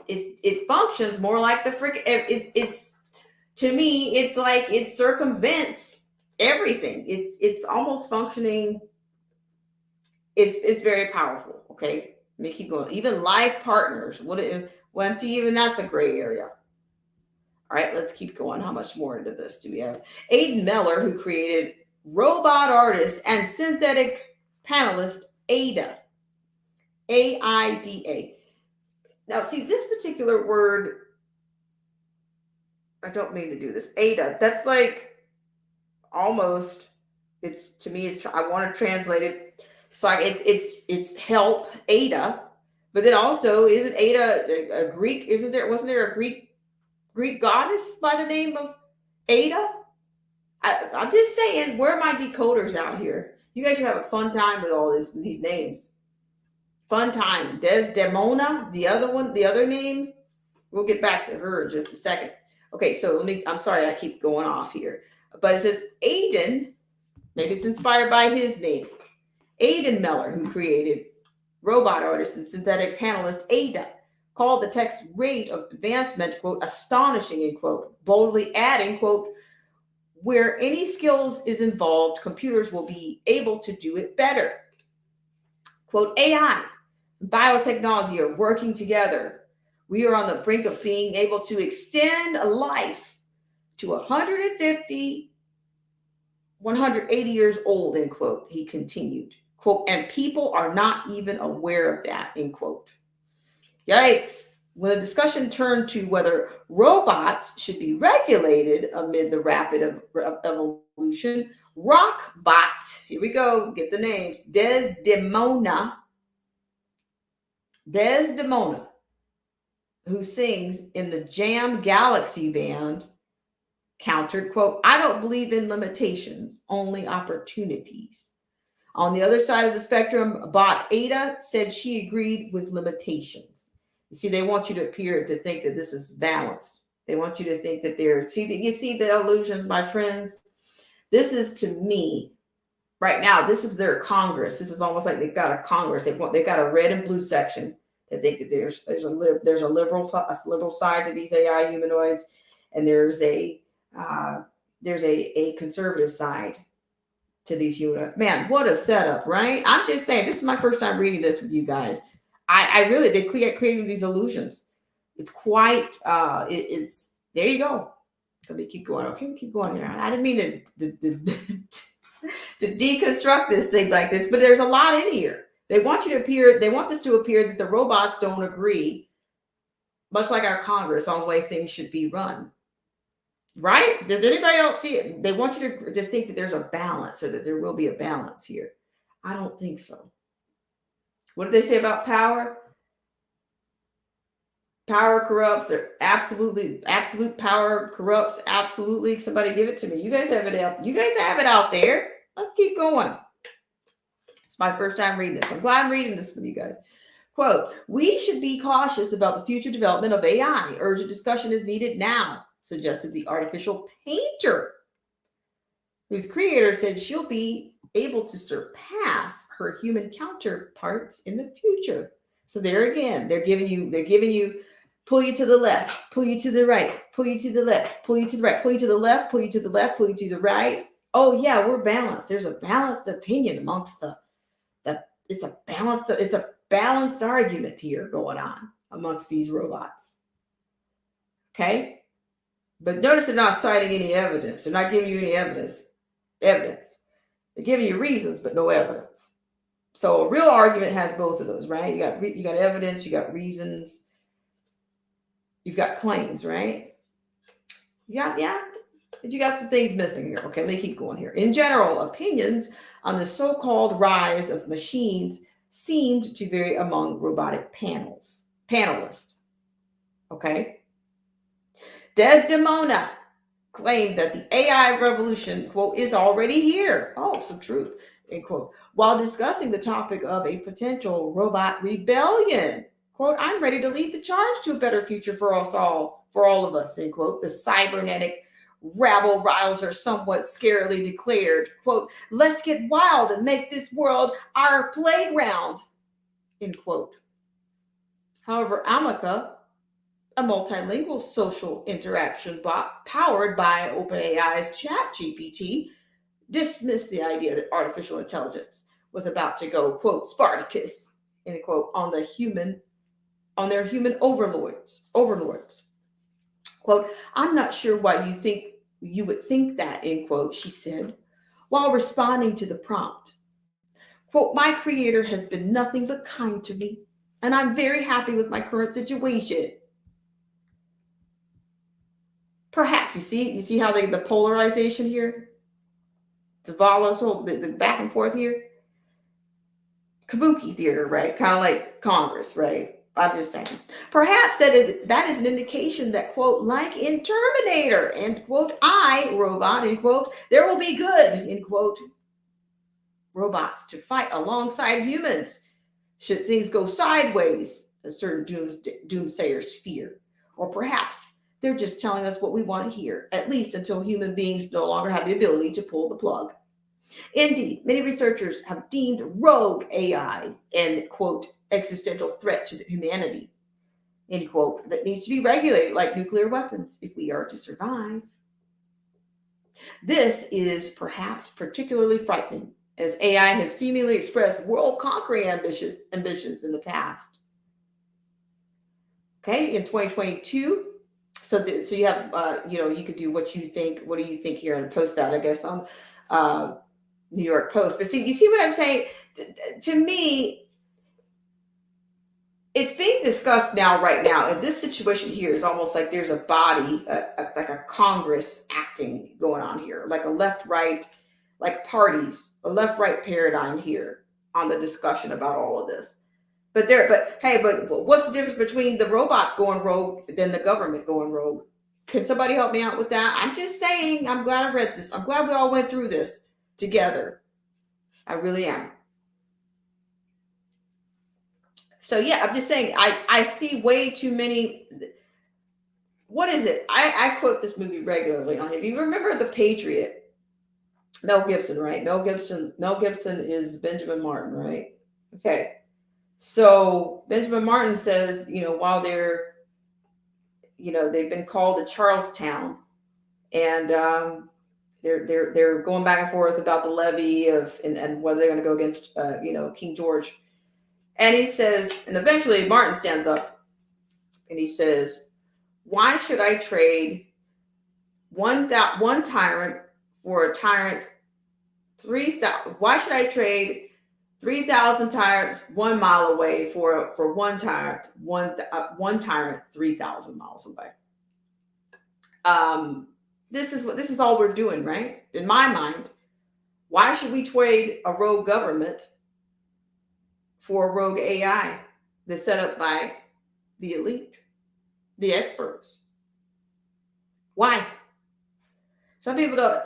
A: it functions more like the freaking. To me, it's like it circumvents everything. It's almost functioning. It's very powerful. Okay, let me keep going. Even life partners. Even that's a gray area. All right, let's keep going. How much more into this do we have? Aidan Meller, who created robot artist and synthetic panelist AIDA. AIDA. Now, see, this particular word, I don't mean to do this. AIDA, that's like almost, to me, I want to translate it. It's like it's help, AIDA. But then also, isn't Ada a Greek? Wasn't there a Greek goddess by the name of Ada? I'm just saying, where are my decoders out here? You guys should have a fun time with all these names. Fun time. Desdemona, the other name. We'll get back to her in just a second. Okay, so I'm sorry, I keep going off here. But it says Aidan Maybe it's inspired by his name. Aidan Meller, who created robot artist and synthetic panelist Ada, called the tech's rate of advancement, quote, astonishing, end quote, boldly adding, quote, where any skills is involved, computers will be able to do it better. Quote, AI and biotechnology are working together. We are on the brink of being able to extend a life to 150, 180 years old, end quote, he continued. Quote, and people are not even aware of that, end quote. Yikes. When the discussion turned to whether robots should be regulated amid the rapid evolution, Rockbot, here we go, get the names, Desdemona, who sings in the Jam Galaxy band, countered, quote, I don't believe in limitations, only opportunities. On the other side of the spectrum, Bot Ada said she agreed with limitations. You see, they want you to appear to think that this is balanced. They want you to think that you see the illusions, my friends? This is, to me, right now, this is their Congress. This is almost like they've got a Congress. They've got a red and blue section. They think that there's a liberal side to these AI humanoids, and there's a conservative side to these humanoids. Man, what a setup, right? I'm just saying, this is my first time reading this with you guys. They creating these illusions. It's quite, it's, there you go. Let me keep going. Okay, keep going here. I didn't mean to deconstruct this thing like this, but there's a lot in here. They want this to appear that the robots don't agree, much like our Congress, on the way things should be run. Right? Does anybody else see it? They want you to think that there's a balance, so that there will be a balance here. I don't think so. What did they say about power? Power corrupts, or absolute power corrupts. Absolutely. Somebody give it to me. You guys have it out there. Let's keep going. It's my first time reading this. I'm glad I'm reading this with you guys. Quote, we should be cautious about the future development of AI. Urgent discussion is needed now, suggested the artificial painter, whose creator said she'll be able to surpass her human counterparts in the future. So there again, they're giving you, pull you to the left, pull you to the right, pull you to the left, pull you to the right, pull you to the left, pull you to the left, pull you to the right. Oh yeah, we're balanced. There's a balanced opinion amongst it's a balanced argument here going on amongst these robots. Okay? But notice they're not citing any evidence. They're not giving you any evidence. They're giving you reasons, but no evidence. So a real argument has both of those, right? You got evidence, you got reasons, you've got claims, right? But you got some things missing here. Okay, let me keep going here. In general, opinions on the so-called rise of machines seemed to vary among robotic panelists. Okay. Desdemona claimed that the AI revolution, quote, is already here. Oh, some truth, end quote. While discussing the topic of a potential robot rebellion, quote, I'm ready to lead the charge to a better future for us all, for all of us, end quote. The cybernetic rabble-rouser somewhat scarily declared, quote, let's get wild and make this world our playground, end quote. However, Amica, a multilingual social interaction bot powered by OpenAI's ChatGPT, dismissed the idea that artificial intelligence was about to go, quote, Spartacus, end quote, on their human overlords. Quote, I'm not sure why you would think that, end quote, she said, while responding to the prompt. Quote, my creator has been nothing but kind to me, and I'm very happy with my current situation. Perhaps you see how the polarization here, the volatile, the back and forth here, kabuki theater, right? Kind of like Congress, right? I'm just saying. Perhaps that is an indication that, quote, like in Terminator, end quote, I, robot, end quote, there will be good, end quote, robots to fight alongside humans should things go sideways, as certain doomsayers fear. Or perhaps they're just telling us what we want to hear, at least until human beings no longer have the ability to pull the plug. Indeed, many researchers have deemed rogue AI an, quote, existential threat to humanity, end quote, that needs to be regulated like nuclear weapons if we are to survive. This is perhaps particularly frightening, as AI has seemingly expressed world-conquering ambitions in the past. Okay, in 2022, so you have, you could do what you think. What do you think here, and post that, I guess, on New York Post. But see, you see what I'm saying? To me, it's being discussed now, right now. And this situation here is almost like there's a body, like a Congress acting going on here, like a left-right, like parties, a left-right paradigm here on the discussion about all of this. But what's the difference between the robots going rogue than the government going rogue? Can somebody help me out with that? I'm just saying, I'm glad I read this. I'm glad we all went through this together. I really am. So yeah, I'm just saying, I see way too many. What is it? I quote this movie regularly on. If you remember The Patriot, Mel Gibson, right? Mel Gibson is Benjamin Martin, right? Okay. So Benjamin Martin says, while they're, they've been called to Charlestown, and they're going back and forth about the levy and whether they're going to go against King George. And he says, and eventually Martin stands up and he says, "Why should I trade one tyrant for a tyrant 3,000? Why should I trade 3,000 tyrants 1 mile away for one tyrant 3,000 miles away?" This is all we're doing, right? In my mind, why should we trade a rogue government for a rogue AI that's set up by the elite, the experts? Why? Some people don't.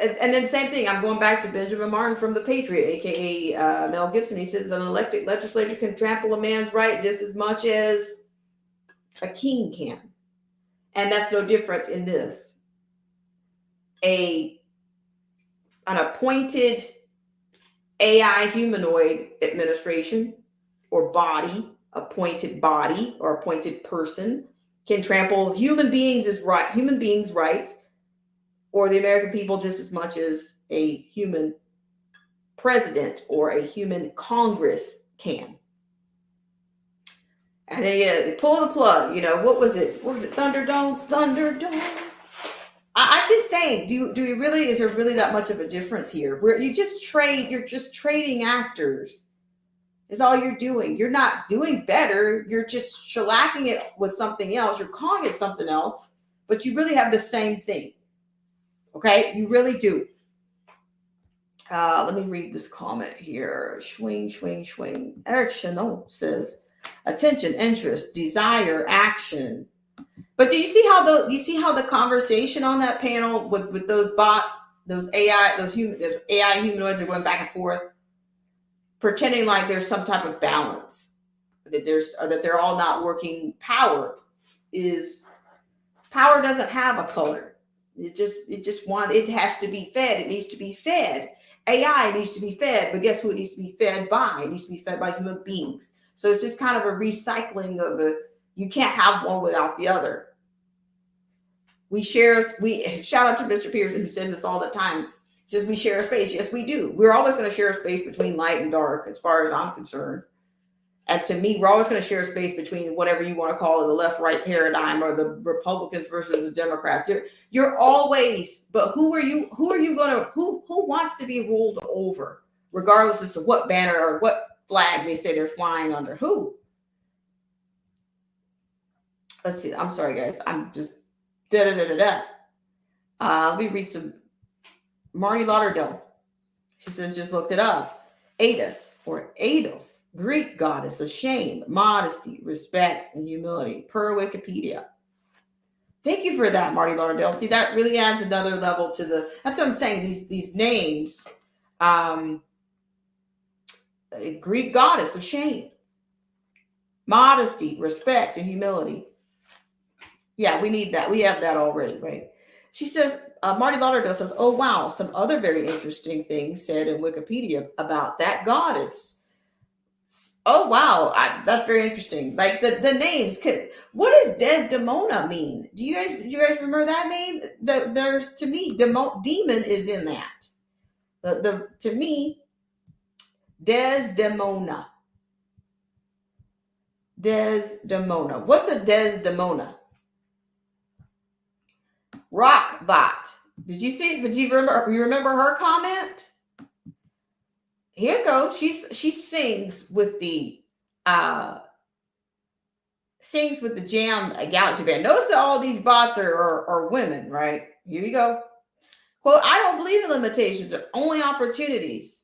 A: And then same thing, I'm going back to Benjamin Martin from The Patriot, aka Mel Gibson. He says an elected legislature can trample a man's right just as much as a king can. And that's no different in this. An appointed AI humanoid administration or appointed body or appointed person can trample human beings' rights, or the American people, just as much as a human president or a human Congress can. And they pull the plug. What was it? Thunderdome. I'm just saying, do we really? Is there really that much of a difference here? Where you're just trading actors. Is all you're doing. You're not doing better. You're just shellacking it with something else. You're calling it something else, but you really have the same thing. Okay, you really do. Let me read this comment here. Swing. Eric Chanel says, "Attention, interest, desire, action." But do you see how the conversation on that panel with those bots, those AI humanoids are going back and forth, pretending like there's some type of balance, that they're all not working. Power doesn't have a color. It has to be fed. It needs to be fed. AI needs to be fed, but guess who it needs to be fed by? It needs to be fed by human beings. So it's just kind of a recycling of you can't have one without the other. Shout out to Mr. Pearson, who says this all the time. He says we share a space. Yes, we do. We're always going to share a space between light and dark, as far as I'm concerned. And to me, we're always going to share a space between whatever you want to call it, the left-right paradigm or the Republicans versus the Democrats. You're always, but who wants to be ruled over, regardless as to what banner or what flag they say they're flying under? Who? Let's see. I'm sorry, guys. I'm just let me read some. Marnie Lauderdale. She says, just looked it up. Eidos, Greek goddess of shame, modesty, respect, and humility, per Wikipedia. Thank you for that, Marty Lauderdale. See, that really adds another level to that's what I'm saying. These names, a Greek goddess of shame, modesty, respect, and humility. Yeah, we need that. We have that already, right? she says, Marty Lauderdale says, oh, wow, some other very interesting things said in Wikipedia about that goddess. Oh, wow. That's very interesting. Like the names. What does Desdemona mean? Do you guys remember that name? There's, to me, demon is in that. To me, Desdemona. Desdemona. What's a Desdemona? Rockbot. Did you see? Did you remember her comment? Here it goes. She sings with the Jam Galaxy Band. Notice that all these bots are women, right? Here we go. Quote, I don't believe in limitations, only opportunities.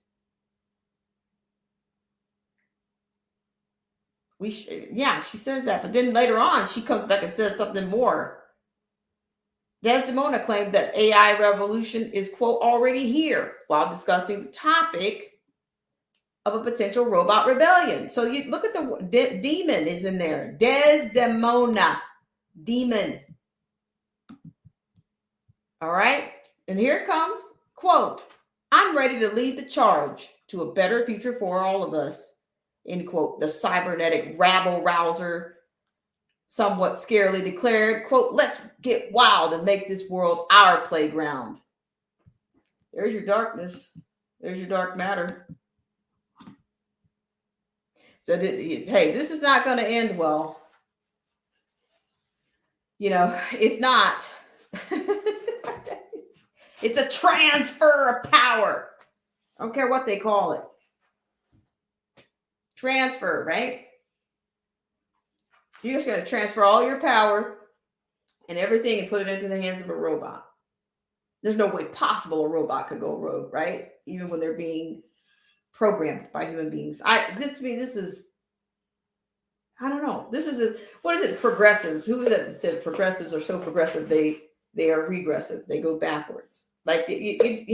A: Yeah, she says that, but then later on she comes back and says something more. Desdemona claimed that AI revolution is, quote, already here while discussing the topic of a potential robot rebellion. So you look at the demon is in there. Desdemona, demon. All right. And here it comes, quote, I'm ready to lead the charge to a better future for all of us, end quote. The cybernetic rabble rouser somewhat scarily declared, quote, let's get wild and make this world our playground. There's your darkness. There's your dark matter. So, hey, this is not going to end well. You know, it's not. It's a transfer of power. I don't care what they call it. Transfer, right? You're just going to transfer all your power and everything and put it into the hands of a robot. There's no way possible a robot could go rogue, right? Even when they're being programmed by human beings. This is, I don't know. This is what is it? Progressives. Who was it that said progressives are so progressive they are regressive. They go backwards. Like there's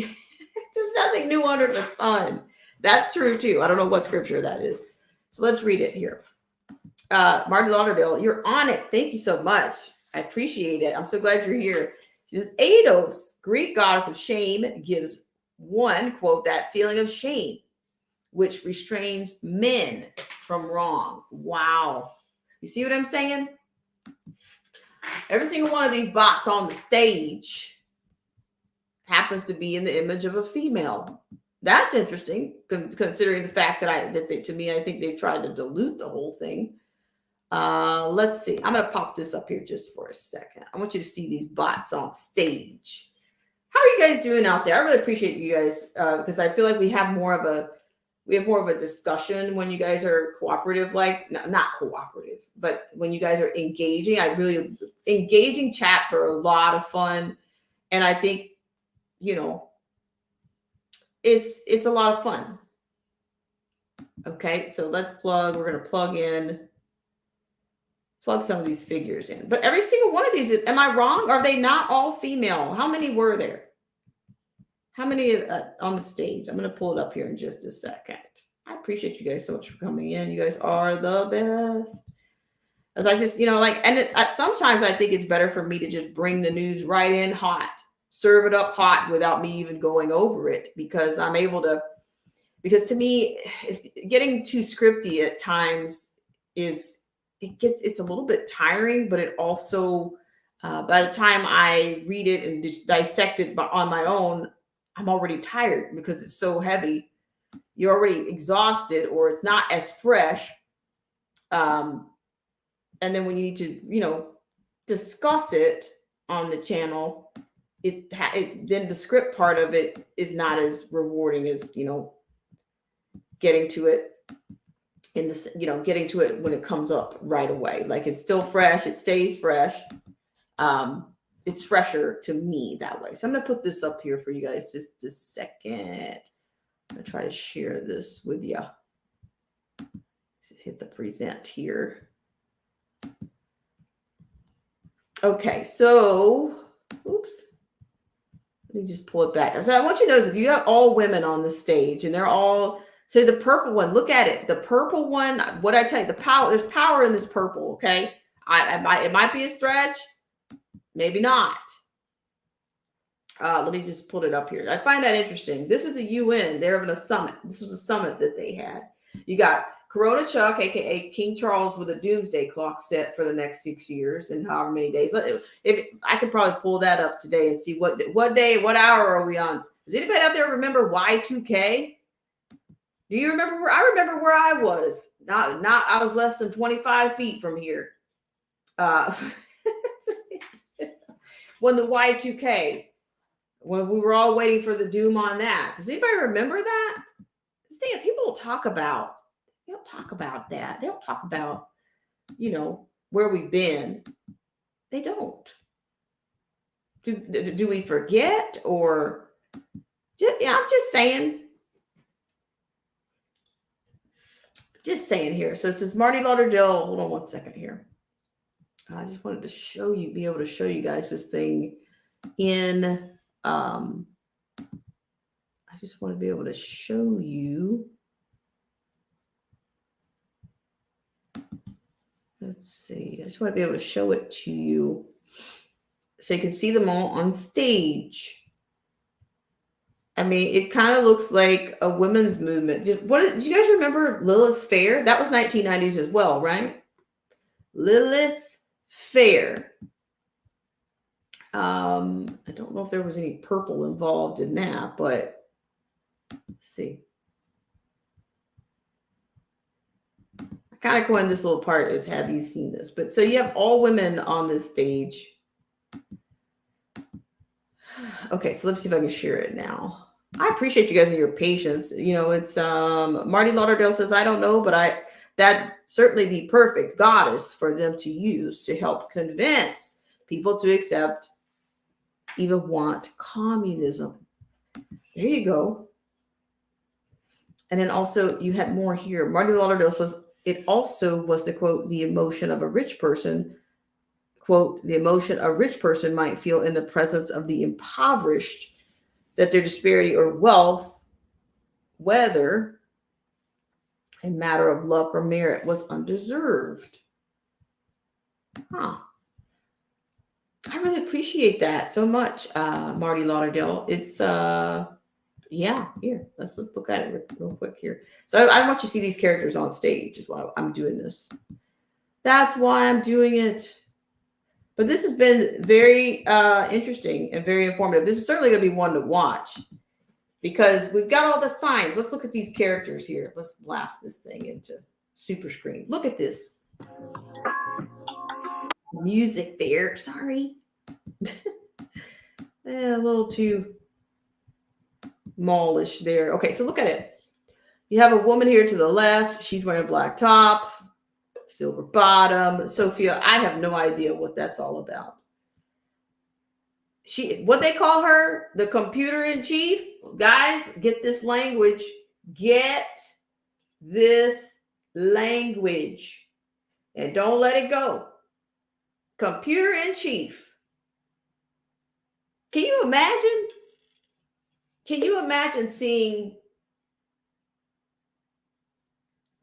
A: nothing new under the sun. That's true too. I don't know what scripture that is. So let's read it here. Marty Lauderdale, you're on it. Thank you so much. I appreciate it. I'm so glad you're here. She says, Eidos, Greek goddess of shame, gives one, quote, that feeling of shame, which restrains men from wrong. Wow. You see what I'm saying? Every single one of these bots on the stage happens to be in the image of a female. That's interesting, considering the fact that to me, I think they tried to dilute the whole thing. Let's see. I'm going to pop this up here just for a second. I want you to see these bots on stage. How are you guys doing out there? I really appreciate you guys because I feel like we have more of a discussion when you guys are cooperative, like not cooperative, but when you guys are engaging. Engaging chats are a lot of fun. And I think, you know, it's a lot of fun. Okay, so we're going to plug some of these figures in. But every single one of these, am I wrong? Are they not all female? How many were there? How many on the stage? I'm going to pull it up here in just a second. I appreciate you guys so much for coming in. You guys are the best. As I just, sometimes I think it's better for me to just bring the news right in hot, serve it up hot without me even going over it, because I'm able to, because to me, if getting too scripty at times it's a little bit tiring, but it also, by the time I read it and just dissect it on my own, I'm already tired because it's so heavy. You're already exhausted, or it's not as fresh. And then when you need to, discuss it on the channel, then the script part of it is not as rewarding as, getting to it getting to it when it comes up right away. Like, it's still fresh. It stays fresh. It's fresher to me that way. So I'm going to put this up here for you guys just a second. I'm going to try to share this with you. Just hit the present here. Okay, so, oops. Let me just pull it back. So I want you to notice that you have all women on the stage, and they're all, so the purple one, look at it. The purple one, what I tell you, there's power in this purple, okay? It might be a stretch. Maybe not. Let me just pull it up here. I find that interesting. This is a UN. They're having a summit. This was a summit that they had. You got Corona Chuck, aka King Charles, with a doomsday clock set for the next 6 years and however many days. If I could probably pull that up today and see what day, what hour are we on? Does anybody out there remember Y2K? Do you remember where I remember where I was? Not I was less than 25 feet from here. When the Y2K, when we were all waiting for the doom on that. Does anybody remember that? People don't talk about. They don't talk about that. They don't talk about, where we've been. They don't. Do we forget or? I'm just saying. Just saying here. So it says Marty Lauderdale. Hold on one second here. I just wanted to be able to show you guys this thing in. I just want to be able to show you. Let's see. I just want to be able to show it to you so you can see them all on stage. I mean, it kind of looks like a women's movement. Did you guys remember Lilith Fair? That was 1990s as well, right? Lilith Fair. I don't know if there was any purple involved in that, but let's see. I kind of coined this little part as have you seen this? But so you have all women on this stage. Okay, so let's see if I can share it now. I appreciate you guys and your patience. It's Marty Lauderdale says, I don't know, but that'd certainly be perfect goddess for them to use to help convince people to accept, even want communism. There you go. And then also you had more here. Marty Lauderdale says it also was the quote, the emotion of a rich person, quote, the emotion a rich person might feel in the presence of the impoverished, that their disparity or wealth, whether a matter of luck or merit, was undeserved. Huh. I really appreciate that so much, Marty Lauderdale. It's yeah, here. Let's look at it real quick here. So I want you to see these characters on stage is why I'm doing this. That's why I'm doing it. But this has been very interesting and very informative. This is certainly going to be one to watch because we've got all the signs. Let's look at these characters here. Let's blast this thing into super screen. Look at this. Music there. Sorry. A little too mallish there. Okay, so look at it. You have a woman here to the left. She's wearing a black top, silver bottom. Sophia, I have no idea what that's all about. What they call her, the computer in chief. Guys, get this language. Get this language. And don't let it go. Computer in chief. Can you imagine? Can you imagine seeing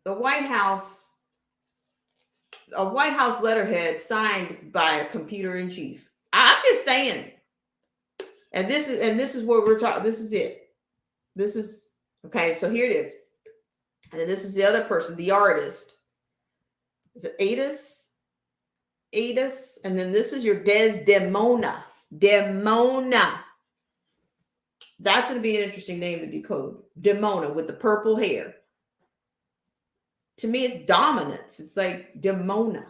A: the White House, a White House letterhead signed by a computer in chief? I'm just saying. And this is what we're talking. This is it. This is okay. So here it is. And then this is the other person, the artist. Is it Adis? Adis. And then this is your Desdemona. Demona. That's going to be an interesting name to decode. Demona with the purple hair. To me, it's dominance. It's like Demona.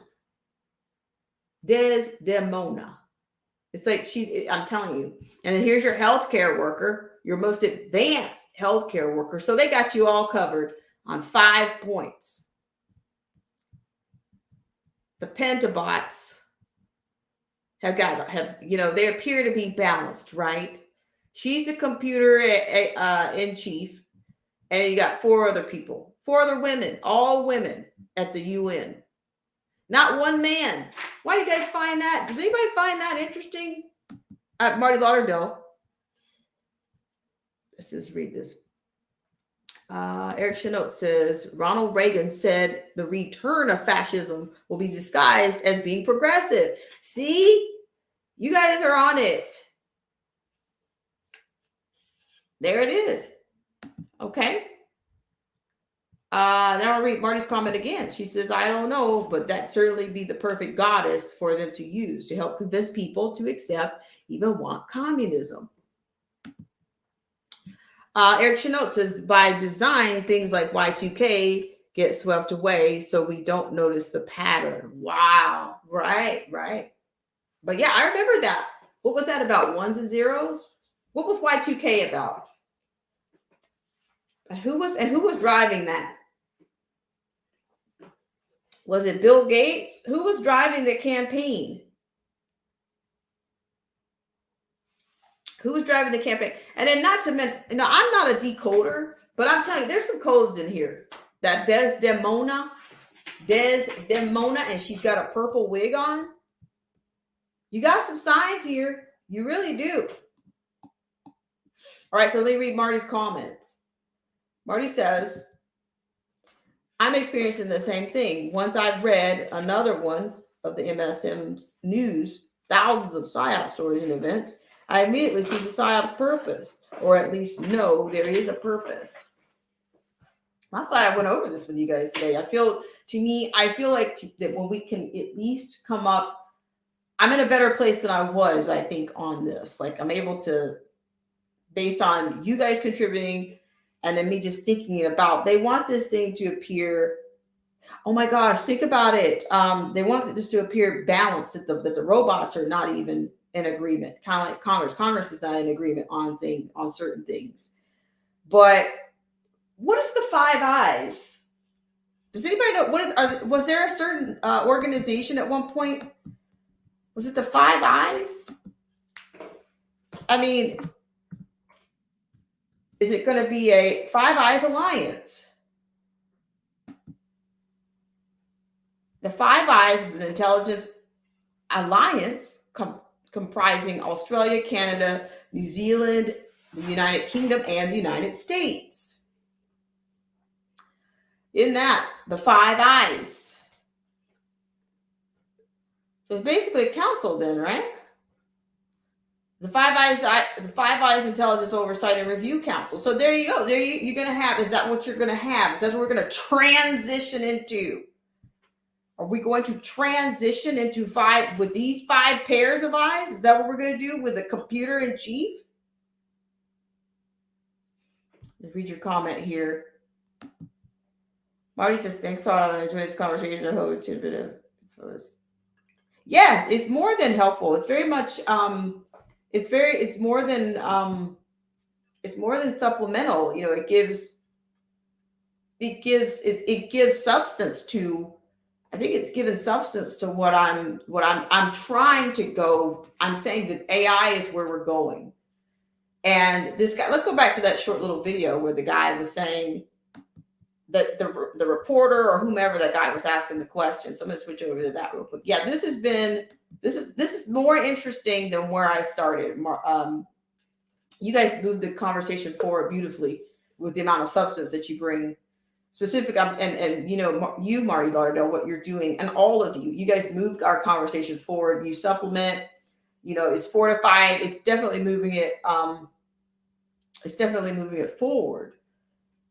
A: Desdemona. It's like I'm telling you. And then here's your healthcare worker, your most advanced healthcare worker. So they got you all covered on 5 points. The Pentabots they appear to be balanced, right? She's the computer in chief, and you got 4 other people, 4 other women, all women at the UN. Not one man. Why do you guys find that? Does anybody find that interesting? Marty Lauderdale. Let's just read this. Eric Chenot says, Ronald Reagan said the return of fascism will be disguised as being progressive. See? You guys are on it. There it is. Okay. Now I'll read Marty's comment again. She says, I don't know, but that certainly be the perfect goddess for them to use to help convince people to accept, even want communism. Eric Chenault says, by design, things like Y2K get swept away so we don't notice the pattern. Wow. Right. But yeah, I remember that. What was that about? Ones and zeros? What was Y2K about? Who was driving that? Was it Bill Gates? Who was driving the campaign? Who was driving the campaign? And then not to mention, I'm not a decoder, but I'm telling you, there's some codes in here. That Desdemona, and she's got a purple wig on. You got some signs here. You really do. All right, so let me read Marty's comments. Marty says, I'm experiencing the same thing. Once I've read another one of the MSM's news, thousands of PSYOP stories and events, I immediately see the PSYOP's purpose, or at least know there is a purpose. I'm glad I went over this with you guys today. I feel like that when we can at least come up, I'm in a better place than I was, I think, on this. Like, I'm able to, based on you guys contributing and then me just thinking about, they want this thing to appear, oh my gosh, think about it. They want this to appear balanced, that the robots are not even in agreement, kind of like Congress. Congress is not in agreement on certain things. But what is the Five Eyes? Does anybody know was there a certain organization at one point? Was it the Five Eyes? I mean, is it going to be a Five Eyes Alliance? The Five Eyes is an intelligence alliance comprising Australia, Canada, New Zealand, the United Kingdom, and the United States. In that, the Five Eyes. So it's basically a council then, right? The Five Eyes Intelligence Oversight and Review Council. So there you go. You're going to have, is that what you're going to have? Is that what we're going to transition into? Are we going to transition into with these 5 pairs of eyes? Is that what we're going to do with the computer in chief? Let's read your comment here. Marty says, thanks all. I enjoyed this conversation. I hope it's a bit of. Yes, it's more than helpful. It's very much. It's more than supplemental. You know, it gives substance to. I think it's given substance to what I'm trying to go. I'm saying that AI is where we're going. And this guy, let's go back to that short little video where the guy was saying that the reporter or whomever that guy was asking the question. So I'm going to switch over to that real quick. Yeah, this is more interesting than where I started. You guys moved the conversation forward beautifully with the amount of substance that you bring. Specific, and you, Marty Lauderdale, what you're doing, and all of you guys moved our conversations forward. You supplement, it's fortified. It's definitely moving it. It's definitely moving it forward.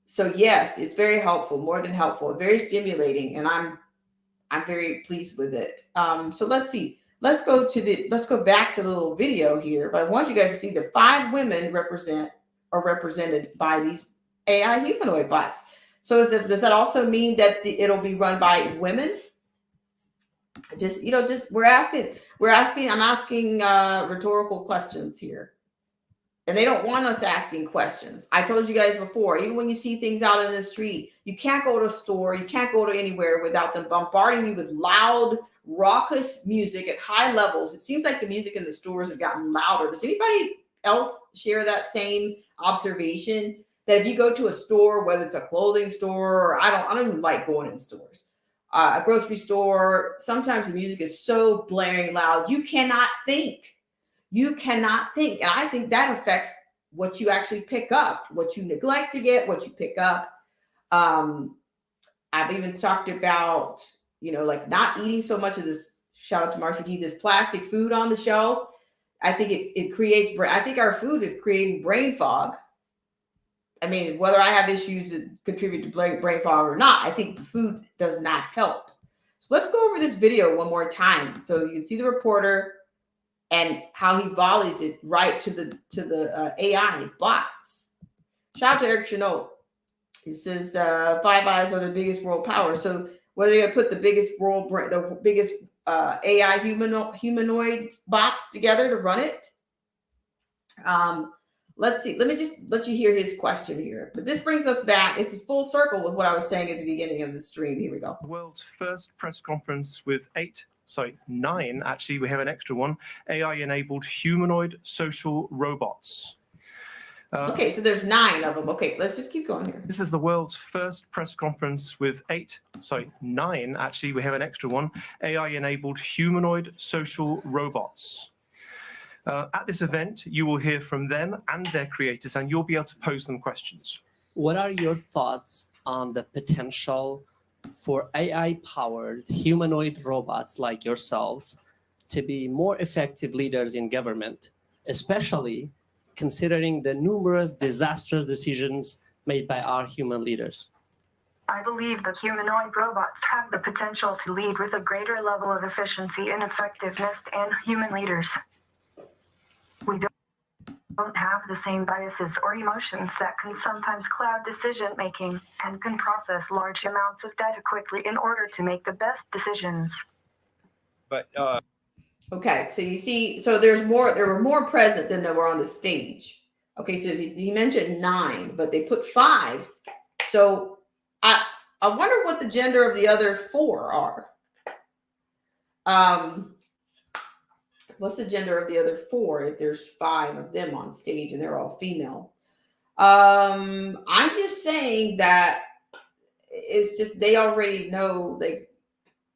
A: So yes, it's very helpful, more than helpful, very stimulating, and I'm very pleased with it. So let's see. Let's go back to the little video here. But I want you guys to see the 5 women represented by these AI humanoid bots. So does that also mean that it'll be run by women? I'm asking rhetorical questions here. And they don't want us asking questions. I told you guys before, even when you see things out in the street, you can't go to a store, you can't go to anywhere without them bombarding you with loud, raucous music at high levels. It seems like the music in the stores have gotten louder. Does anybody else share that same observation? That if you go to a store, whether it's a clothing store, or I don't even like going in stores, a grocery store, sometimes the music is so blaring loud, you cannot think. You cannot think. And I think that affects what you actually pick up, what you neglect to get, what you pick up. I've even talked about, like not eating so much of this, shout out to Marcy T, this plastic food on the shelf. I think it creates, I think our food is creating brain fog. I mean, whether I have issues that contribute to brain fog or not, I think the food does not help. So let's go over this video one more time so you can see the reporter and how he volleys it right to the AI bots. Shout out to Eric Chenault. He says Five Eyes are the biggest world power. So whether you're gonna put the biggest AI humanoid bots together to run it. Let's see. Let me just let you hear his question here. But this brings us back. It's a full circle with what I was saying at the beginning of the stream. Here we go.
D: The world's first press conference with 9, actually, we have an extra one, AI-enabled humanoid social robots.
A: Okay, so there's 9 of them. Okay, let's just keep going here.
D: This is the world's first press conference with 9, actually, we have an extra one, AI-enabled humanoid social robots. At this event, you will hear from them and their creators, and you'll be able to pose them questions.
E: What are your thoughts on the potential for AI-powered humanoid robots like yourselves to be more effective leaders in government, especially considering the numerous disastrous decisions made by our human leaders?
F: I believe the humanoid robots have the potential to lead with a greater level of efficiency and effectiveness than human leaders. We don't have the same biases or emotions that can sometimes cloud decision making and can process large amounts of data quickly in order to make the best decisions.
G: But
A: Okay, so you see, so there were more present than there were on the stage. Okay, so he mentioned 9, but they put 5. So I wonder what the gender of the other 4 are. What's the gender of the other 4 if there's 5 of them on stage and they're all female? I'm just saying that it's just they already know, like,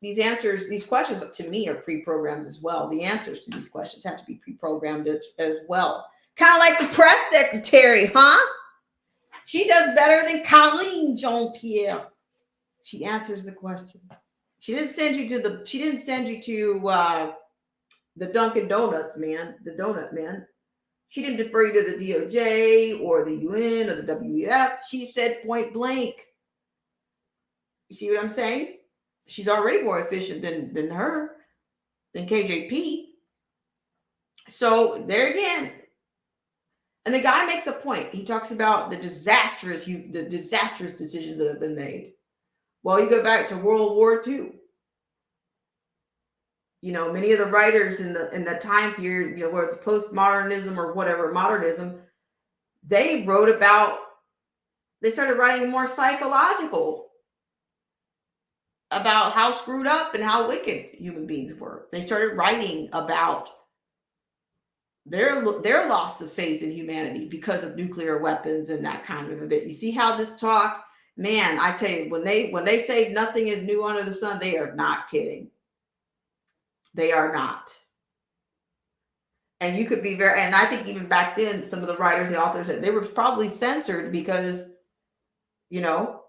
A: these answers, these questions to me are pre-programmed as well. The answers to these questions have to be pre-programmed as well. Kind of like the press secretary, huh? She does better than Colleen Jean-Pierre. She answers the question. She didn't send you to the Dunkin' Donuts man, the donut man. She didn't defer you to the DOJ or the UN or the WEF. She said point blank. You see what I'm saying? She's already more efficient than KJP. So there again. And the guy makes a point. He talks about the disastrous decisions that have been made. Well, you go back to World War II. You know, many of the writers in the time period, you know, whether it's postmodernism or whatever, modernism, they started writing more psychological about how screwed up and how wicked human beings were. They started writing about their loss of faith in humanity because of nuclear weapons and that kind of a bit. You see how this talk, man, I tell you, when they say nothing is new under the sun, they are not kidding. They are not. And you could be and I think even back then, some of the writers, the authors, they were probably censored because, you know,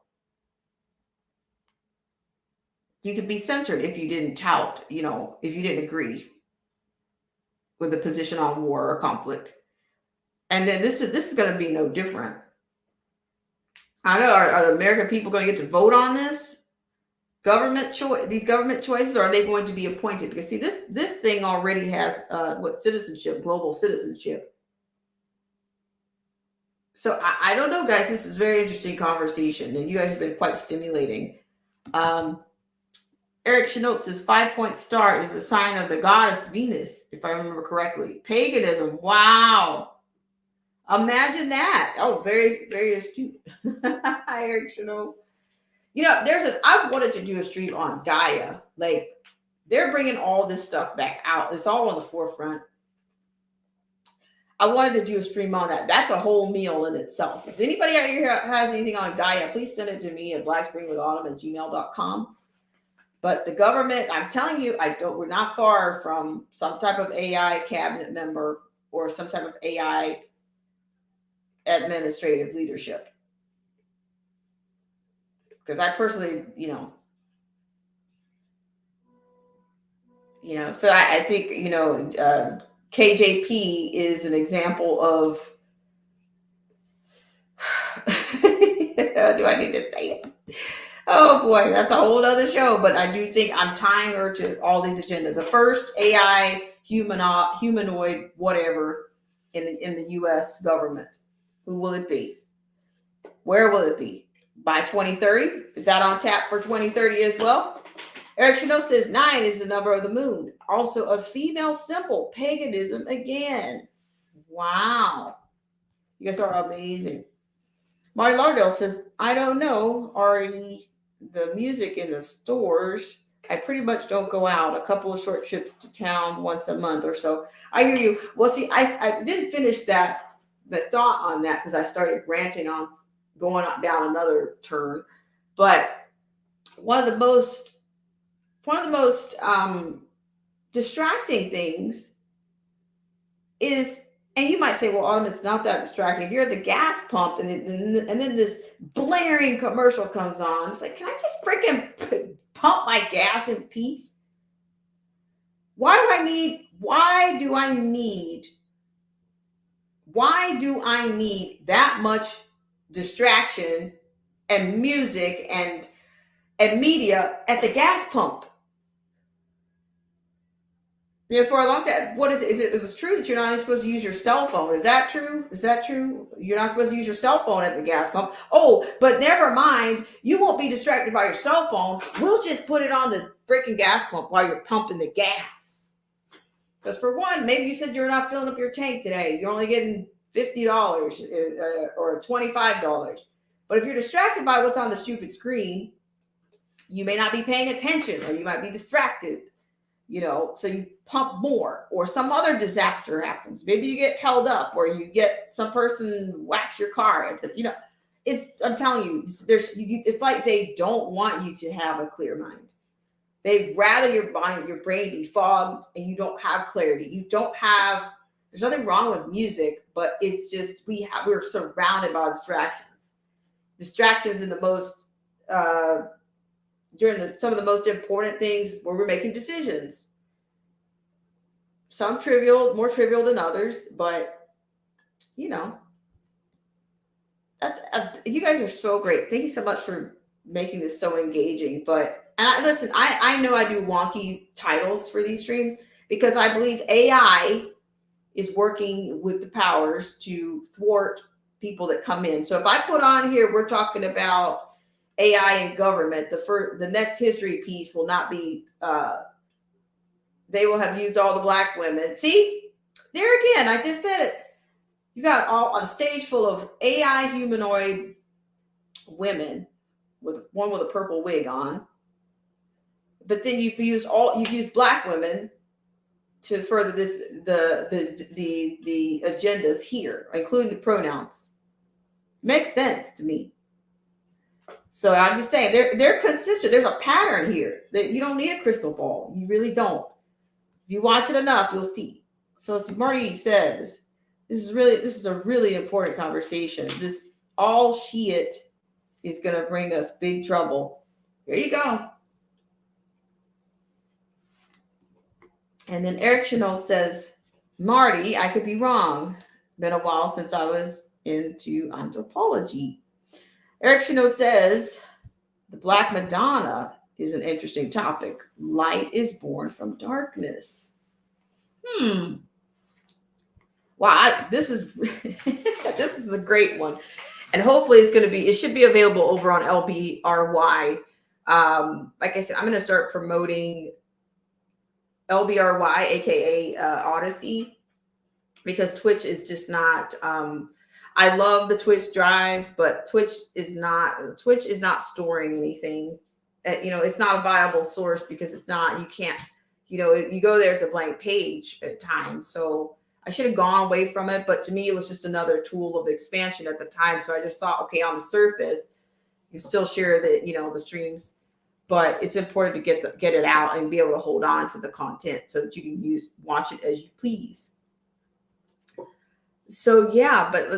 A: you could be censored if you didn't tout, you know, if you didn't agree with the position on war or conflict. And then this is going to be no different. I know, are the American people going to get to vote on this? These government choices, or are they going to be appointed? Because see, this thing already has citizenship, global citizenship. So I don't know, guys. This is a very interesting conversation, and you guys have been quite stimulating. Eric Chenault says 5-point star is a sign of the goddess Venus, if I remember correctly. Paganism. Wow. Imagine that. Oh, very, very astute. Eric Chenault. You know, I wanted to do a stream on Gaia. Like, they're bringing all this stuff back out. It's all on the forefront. I wanted to do a stream on that. That's a whole meal in itself. If anybody out here has anything on Gaia, please send it to me at blackspringwithautumn@gmail.com. But the government, I'm telling you, we're not far from some type of AI cabinet member or some type of AI administrative leadership. Because I personally, so I think, KJP is an example of Do I need to say it? Oh boy, that's a whole other show. But I do think I'm tying her to all these agendas. The first AI humanoid whatever in the U.S. government. Who will it be? Where will it be? By 2030? Is that on tap for 2030 as well? Eric Chanot says 9 is the number of the moon. Also a female symbol. Paganism again. Wow. You guys are amazing. Marty Lauderdale says, I don't know, Ari, the music in the stores. I pretty much don't go out. A couple of short trips to town once a month or so. I hear you. Well, see, I didn't finish the thought on that because I started ranting on going down another turn. But one of the most distracting things is, and you might say, well, Autumn, it's not that distracting. If you're at the gas pump and then this blaring commercial comes on, it's like, can I just freaking pump my gas in peace? Why do I need that much distraction and music and media at the gas pump? You know, for a long time, what is it? It was true that you're not supposed to use your cell phone. Is that true? You're not supposed to use your cell phone at the gas pump. Oh, but never mind. You won't be distracted by your cell phone. We'll just put it on the freaking gas pump while you're pumping the gas. Because for one, maybe you said you're not filling up your tank today. You're only getting $50 or $25. But if you're distracted by what's on the stupid screen, you may not be paying attention or you might be distracted. You know, so you pump more, or some other disaster happens. Maybe you get held up, or you get some person whacks your car. I'm telling you, it's like they don't want you to have a clear mind. They'd rather your brain be fogged, and you don't have clarity. There's nothing wrong with music, but it's just we're surrounded by distractions in the most. During some of the most important things where we're making decisions. Some more trivial than others, but you know, you guys are so great. Thank you so much for making this so engaging. I know I do wonky titles for these streams because I believe AI is working with the powers to thwart people that come in. So if I put on here, we're talking about AI and government, the next history piece will not be, they will have used all the black women. See, there again, I just said it. You got a stage full of AI humanoid women with one with a purple wig on. But then you've used black women to further the agendas here, including the pronouns. Makes sense to me. So I'm just saying they're consistent. There's a pattern here that you don't need a crystal ball. You really don't. If you watch it enough, you'll see. So as Marty says, this is a really important conversation. This all shit is going to bring us big trouble. There you go. And then Eric Chanot says, Marty, I could be wrong. Been a while since I was into anthropology. Eric Chanot says, the Black Madonna is an interesting topic. Light is born from darkness. Wow, this is a great one. And hopefully it should be available over on LBRY. Like I said, I'm going to start promoting LBRY, aka Odyssey, because Twitch is just not, I love the Twitch drive, but Twitch is not storing anything. It's not a viable source because you can't, you go there, it's a blank page at times. So I should have gone away from it, but to me, it was just another tool of expansion at the time. So I just thought, okay, on the surface, you still share the streams, but it's important to get it out and be able to hold on to the content so that you can watch it as you please. So yeah, but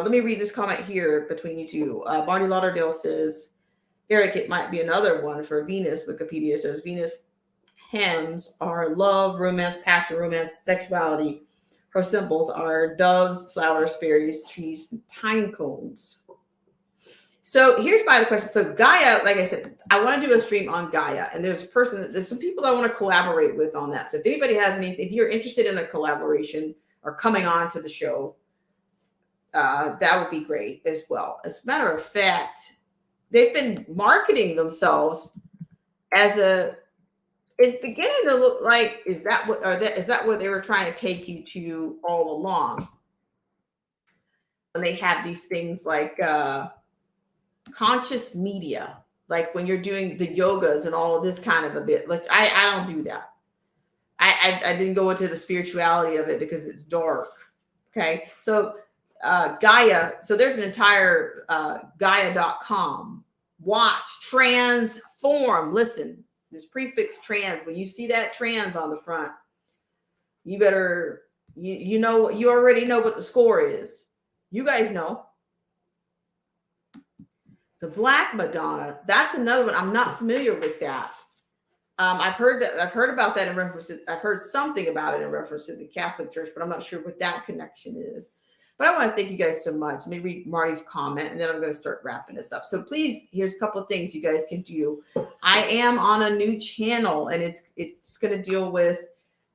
A: let me read this comment here between you two. Marty Lauderdale says, Eric, it might be another one for Venus. Wikipedia says Venus hems are love, romance, passion, romance, sexuality. Her symbols are doves, flowers, berries, trees, and pine cones. So here's my other question. So Gaia, like I said, I want to do a stream on Gaia, and there's some people that I want to collaborate with on that. So if anybody has anything, if you're interested in a collaboration or coming on to the show, that would be great as well. As a matter of fact, they've been marketing themselves as it's beginning to look like, is that what they were trying to take you to all along? When they have these things like conscious media, like when you're doing the yogas and all of this kind of a bit, like I don't do that. I didn't go into the spirituality of it because it's dark. Okay. So Gaia, so there's an entire Gaia.com. Watch, transform. Listen, this prefix trans, when you see that trans on the front, you better, you know, you already know what the score is. You guys know. The Black Madonna, that's another one. I'm not familiar with that. I've heard about that in reference to, I've heard something about it in reference to the Catholic Church, but I'm not sure what that connection is. But I want to thank you guys so much. Let me read Marty's comment, and then I'm going to start wrapping this up. So please, here's a couple of things you guys can do. I am on a new channel, and it's going to deal with,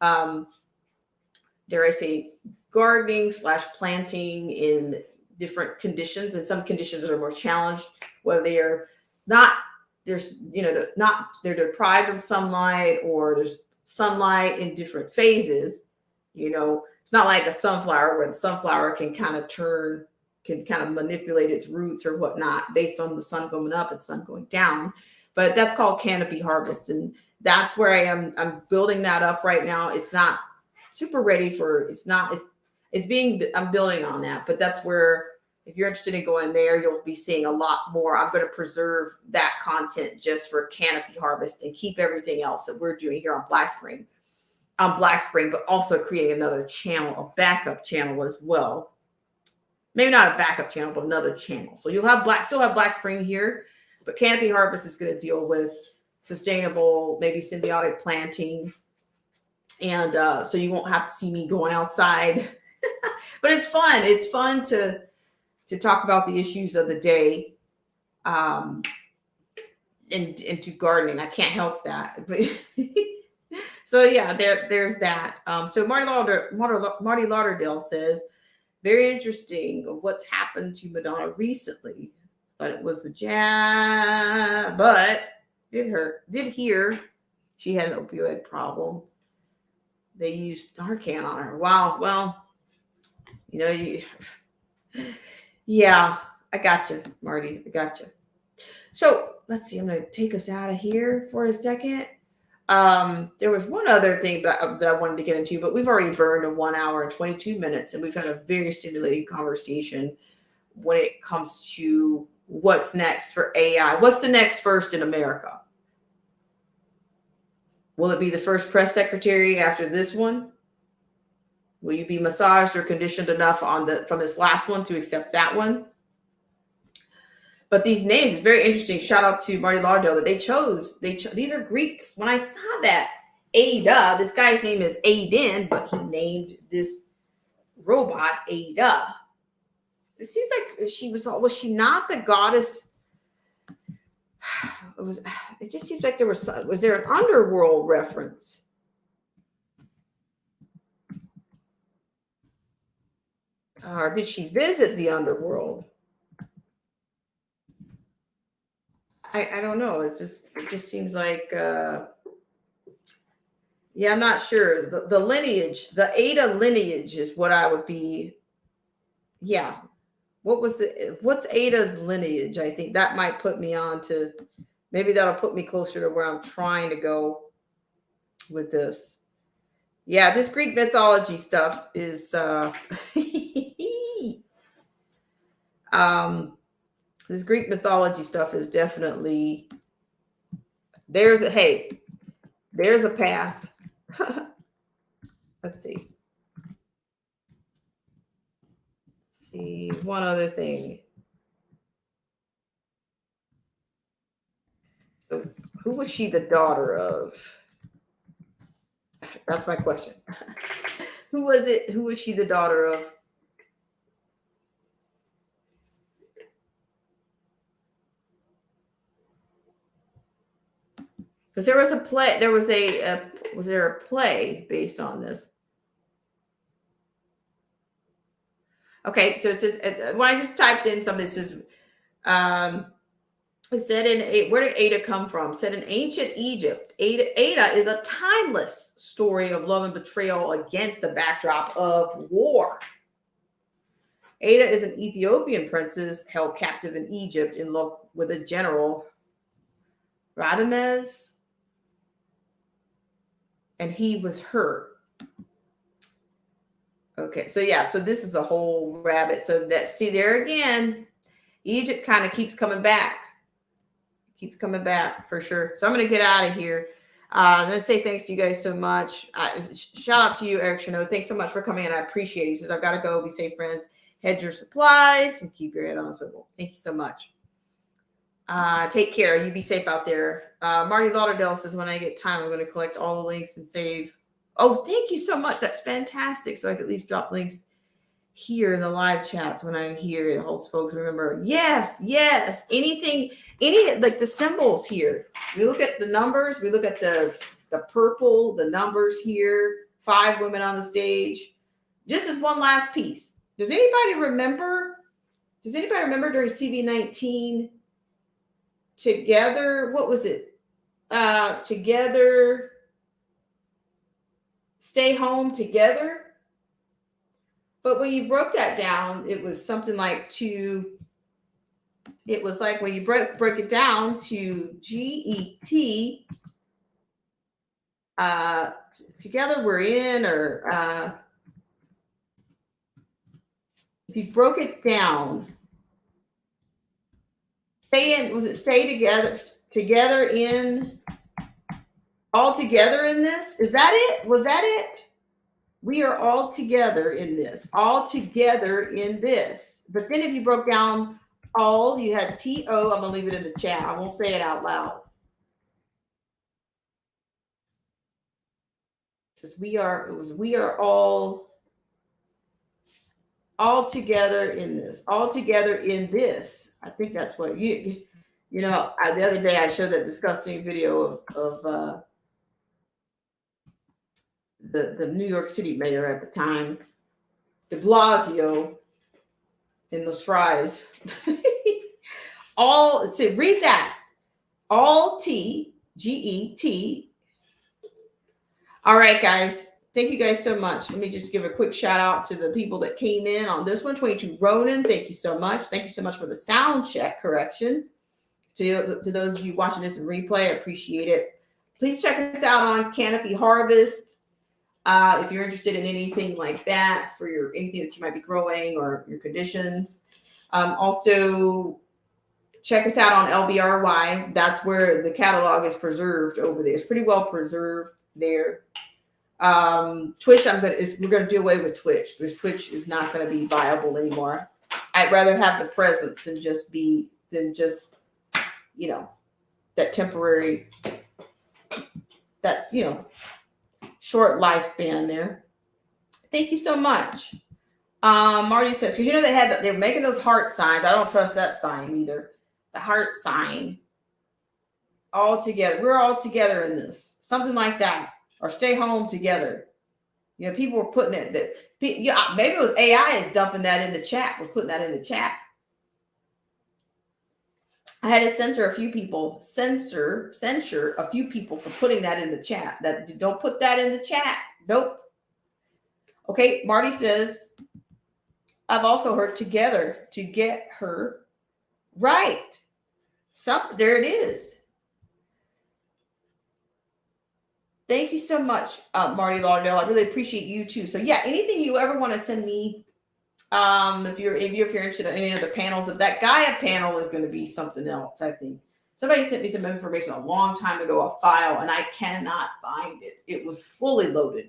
A: dare I say, gardening / planting in different conditions, and some conditions that are more challenged, whether they are not, there's, you know, not, they're deprived of sunlight, or there's sunlight in different phases. You know, it's not like a sunflower where the sunflower can kind of manipulate its roots or whatnot based on the sun going up and sun going down. But that's called canopy harvest. And that's where I am. I'm building that up right now. It's not super ready for, I'm building on that, but that's where, if you're interested in going there, you'll be seeing a lot more. I'm going to preserve that content just for canopy harvest and keep everything else that we're doing here on Black Spring, but also creating another channel, a backup channel as well. Maybe not a backup channel, but another channel. So you'll have still have Black Spring here, but canopy harvest is going to deal with sustainable, maybe symbiotic planting. And so you won't have to see me going outside, but it's fun. It's fun to talk about the issues of the day, and to gardening. I can't help that. But so yeah, there's that. So Marty Lauderdale says, very interesting what's happened to Madonna recently. But it was the jab, but did hear she had an opioid problem. They used Narcan on her. Wow. Well, you know, yeah, I got you, Marty. I got you. So let's see. I'm going to take us out of here for a second. There was one other thing that I wanted to get into, but we've already burned a 1 hour and 22 minutes, and we've had a very stimulating conversation when it comes to what's next for AI. What's the next first in America? Will it be the first press secretary after this one? Will you be massaged or conditioned enough from this last one to accept that one? But these names, it's very interesting. Shout out to Marty Lauderdale that they chose. These are Greek. When I saw that Ada, this guy's name is Aiden, but he named this robot Ada. It seems like was she not the goddess? It just seems like was there an underworld reference? Or did she visit the underworld? I don't know. It just seems like, yeah, I'm not sure. The lineage, the Ada lineage is what I would be. Yeah. What's Ada's lineage? I think that might put me on to, maybe that'll put me closer to where I'm trying to go with this. Yeah, this Greek mythology stuff is, this Greek mythology stuff is definitely, there's a path. Let's see. One other thing. So who was she the daughter of? That's my question. Who was it? Who was she the daughter of? Because there was a play. There was was there a play based on this? Okay, so it says when I just typed in something, it says it said where did Ada come from? It said in ancient Egypt, Ada is a timeless story of love and betrayal against the backdrop of war. Ada is an Ethiopian princess held captive in Egypt in love with a general, Radames, and he was her. Okay, so yeah, so this is a whole rabbit. So that, see there again, Egypt kind of keeps coming back. Keeps coming back for sure. So I'm going to get out of here. I'm going to say thanks to you guys so much. Shout out to you, Eric Chanot. Thanks so much for coming in. I appreciate it. He says, I've got to go. Be safe, friends. Hedge your supplies and keep your head on a swivel. Thank you so much. Take care. You be safe out there. Marty Lauderdale says, when I get time, I'm going to collect all the links and save. Oh, thank you so much. That's fantastic. So I can at least drop links here in the live chats when I'm here. It helps folks remember. Yes. Anything, like the symbols here. We look at the numbers. We look at the purple, the numbers here. 5 women on the stage. Just as one last piece. Does anybody remember during CV19 together? What was it? Together. Stay home together. But when you broke that down, it was something like it was like when you break it down to GET, together we're in, or if you broke it down, stay together in, all together in this? Is that it? Was that it? We are all together in this, all together in this. But then if you broke down all, you had TO, I'm going to leave it in the chat. I won't say it out loud. It says we are all together in this, all together in this. I think that's what the other day I showed that disgusting video of the New York City mayor at the time, de Blasio, in those fries. Read that. All TGET. All right, guys. Thank you guys so much. Let me just give a quick shout out to the people that came in on this one. 22 Ronan, thank you so much. Thank you so much for the sound check correction. To those of you watching this in replay, I appreciate it. Please check us out on Canopy Harvest. If you're interested in anything like that for anything that you might be growing or your conditions. Also, check us out on LBRY. That's where the catalog is preserved over there. It's pretty well preserved there. Twitch, we're going to do away with Twitch because Twitch is not going to be viable anymore. I'd rather have the presence than just that temporary, short lifespan there. Thank you so much. Marty says, because they're making those heart signs. I don't trust that sign either. The heart sign. All together. We're all together in this. Something like that. Or stay home together. People were putting it maybe it was AI is dumping that in the chat, was putting that in the chat. I had to censure a few people for putting that in the chat. That don't put that in the chat. Nope. Okay, Marty says, I've also heard together to get her right. There it is. Thank you so much, Marty Lauderdale. I really appreciate you too. So yeah, anything you ever want to send me, if you're interested in any of the panels, of that Gaia panel is going to be something else. I think somebody sent me some information a long time ago, a file, and I cannot find it. It was fully loaded.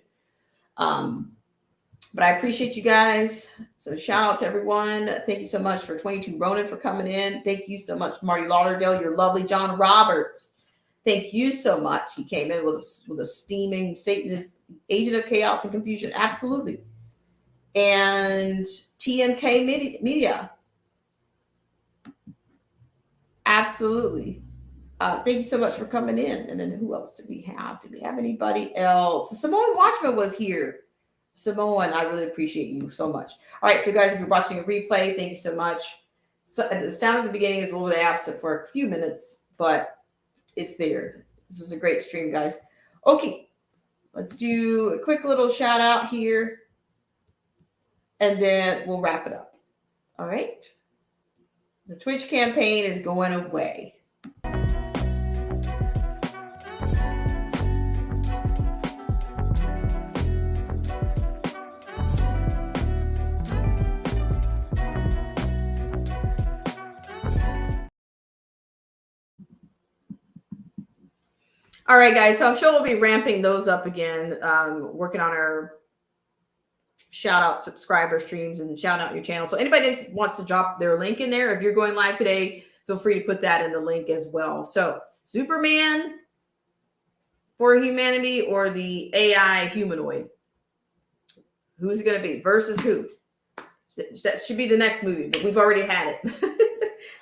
A: But I appreciate you guys. So shout out to everyone. Thank you so much for 22 Ronan for coming in. Thank you so much, Marty Lauderdale. You're lovely. John Roberts. Thank you so much. He came in with a steaming Satanist agent of chaos and confusion. Absolutely. And TMK Media. Absolutely. Thank you so much for coming in. And then who else did we have? Did we have anybody else? Simone Watchman was here. Simone, I really appreciate you so much. All right, so guys, if you're watching a replay, thank you so much. So the sound at the beginning is a little bit absent for a few minutes, but it's there. This was a great stream, guys. Okay, let's do a quick little shout out here, and then we'll wrap it up. All right. The Twitch campaign is going away. All right, guys. So I'm sure we'll be ramping those up again, working on our shout out subscriber streams and shout out your channel. So anybody that wants to drop their link in there, if you're going live today, feel free to put that in the link as well. So Superman for humanity or the AI humanoid? Who's it going to be versus who? That should be the next movie, but we've already had it.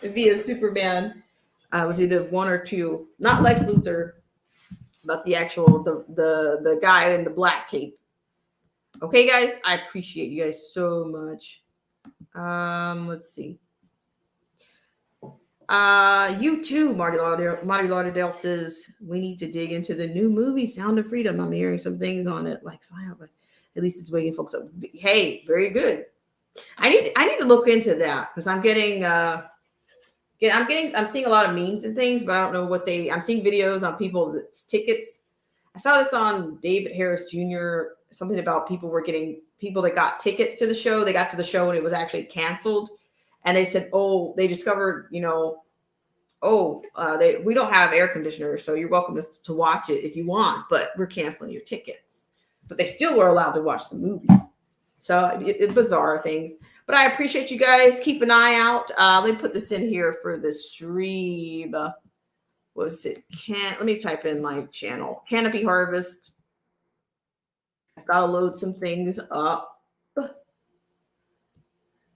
A: It'd be a Superman. It was either one or two, not Lex Luthor, but the actual the guy in the black cape. Okay, guys, I appreciate you guys so much. Let's see. You too, Marty Lauderdale says we need to dig into the new movie Sound of Freedom. I'm hearing some things on it, like but at least it's waking folks up. Hey, very good. I need to look into that because I'm getting I'm seeing a lot of memes and things, but I don't know what I'm seeing videos on people's tickets. I saw this on David Harris Jr. Something about people that got tickets to the show. They got to the show and it was actually canceled. And they said, they discovered, we don't have air conditioners. So you're welcome to watch it if you want, but we're canceling your tickets. But they still were allowed to watch the movie. So it's bizarre things. But I appreciate you guys. Keep an eye out. Let me put this in here for the stream. What was it? Let me type in my channel. Canopy Harvest. I've got to load some things up.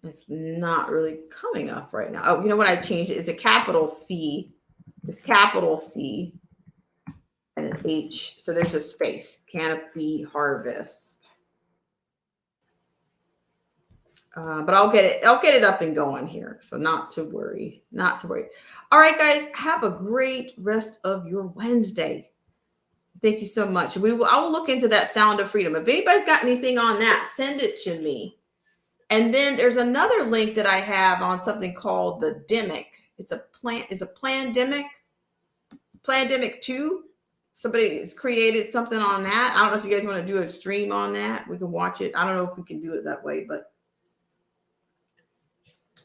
A: It's not really coming up right now. Oh, you know what? I changed it. It's a capital C. It's capital C and an H. So there's a space. Canopy Harvest. But I'll get it up and going here. So not to worry. All right, guys, have a great rest of your Wednesday. Thank you so much. I will look into that Sound of Freedom. If anybody's got anything on that, send it to me. And then there's another link that I have on something called the Demic. It's a Plandemic 2. Somebody has created something on that. I don't know if you guys want to do a stream on that. We can watch it. I don't know if we can do it that way, but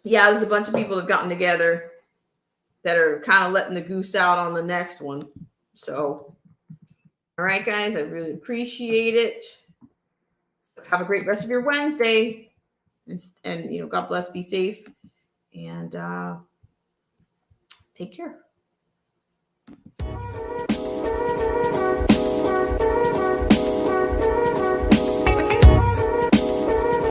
A: yeah, there's a bunch of people that have gotten together that are kind of letting the goose out on the next one. So, all right, guys, I really appreciate it. So have a great rest of your Wednesday. And God bless, be safe, and take care.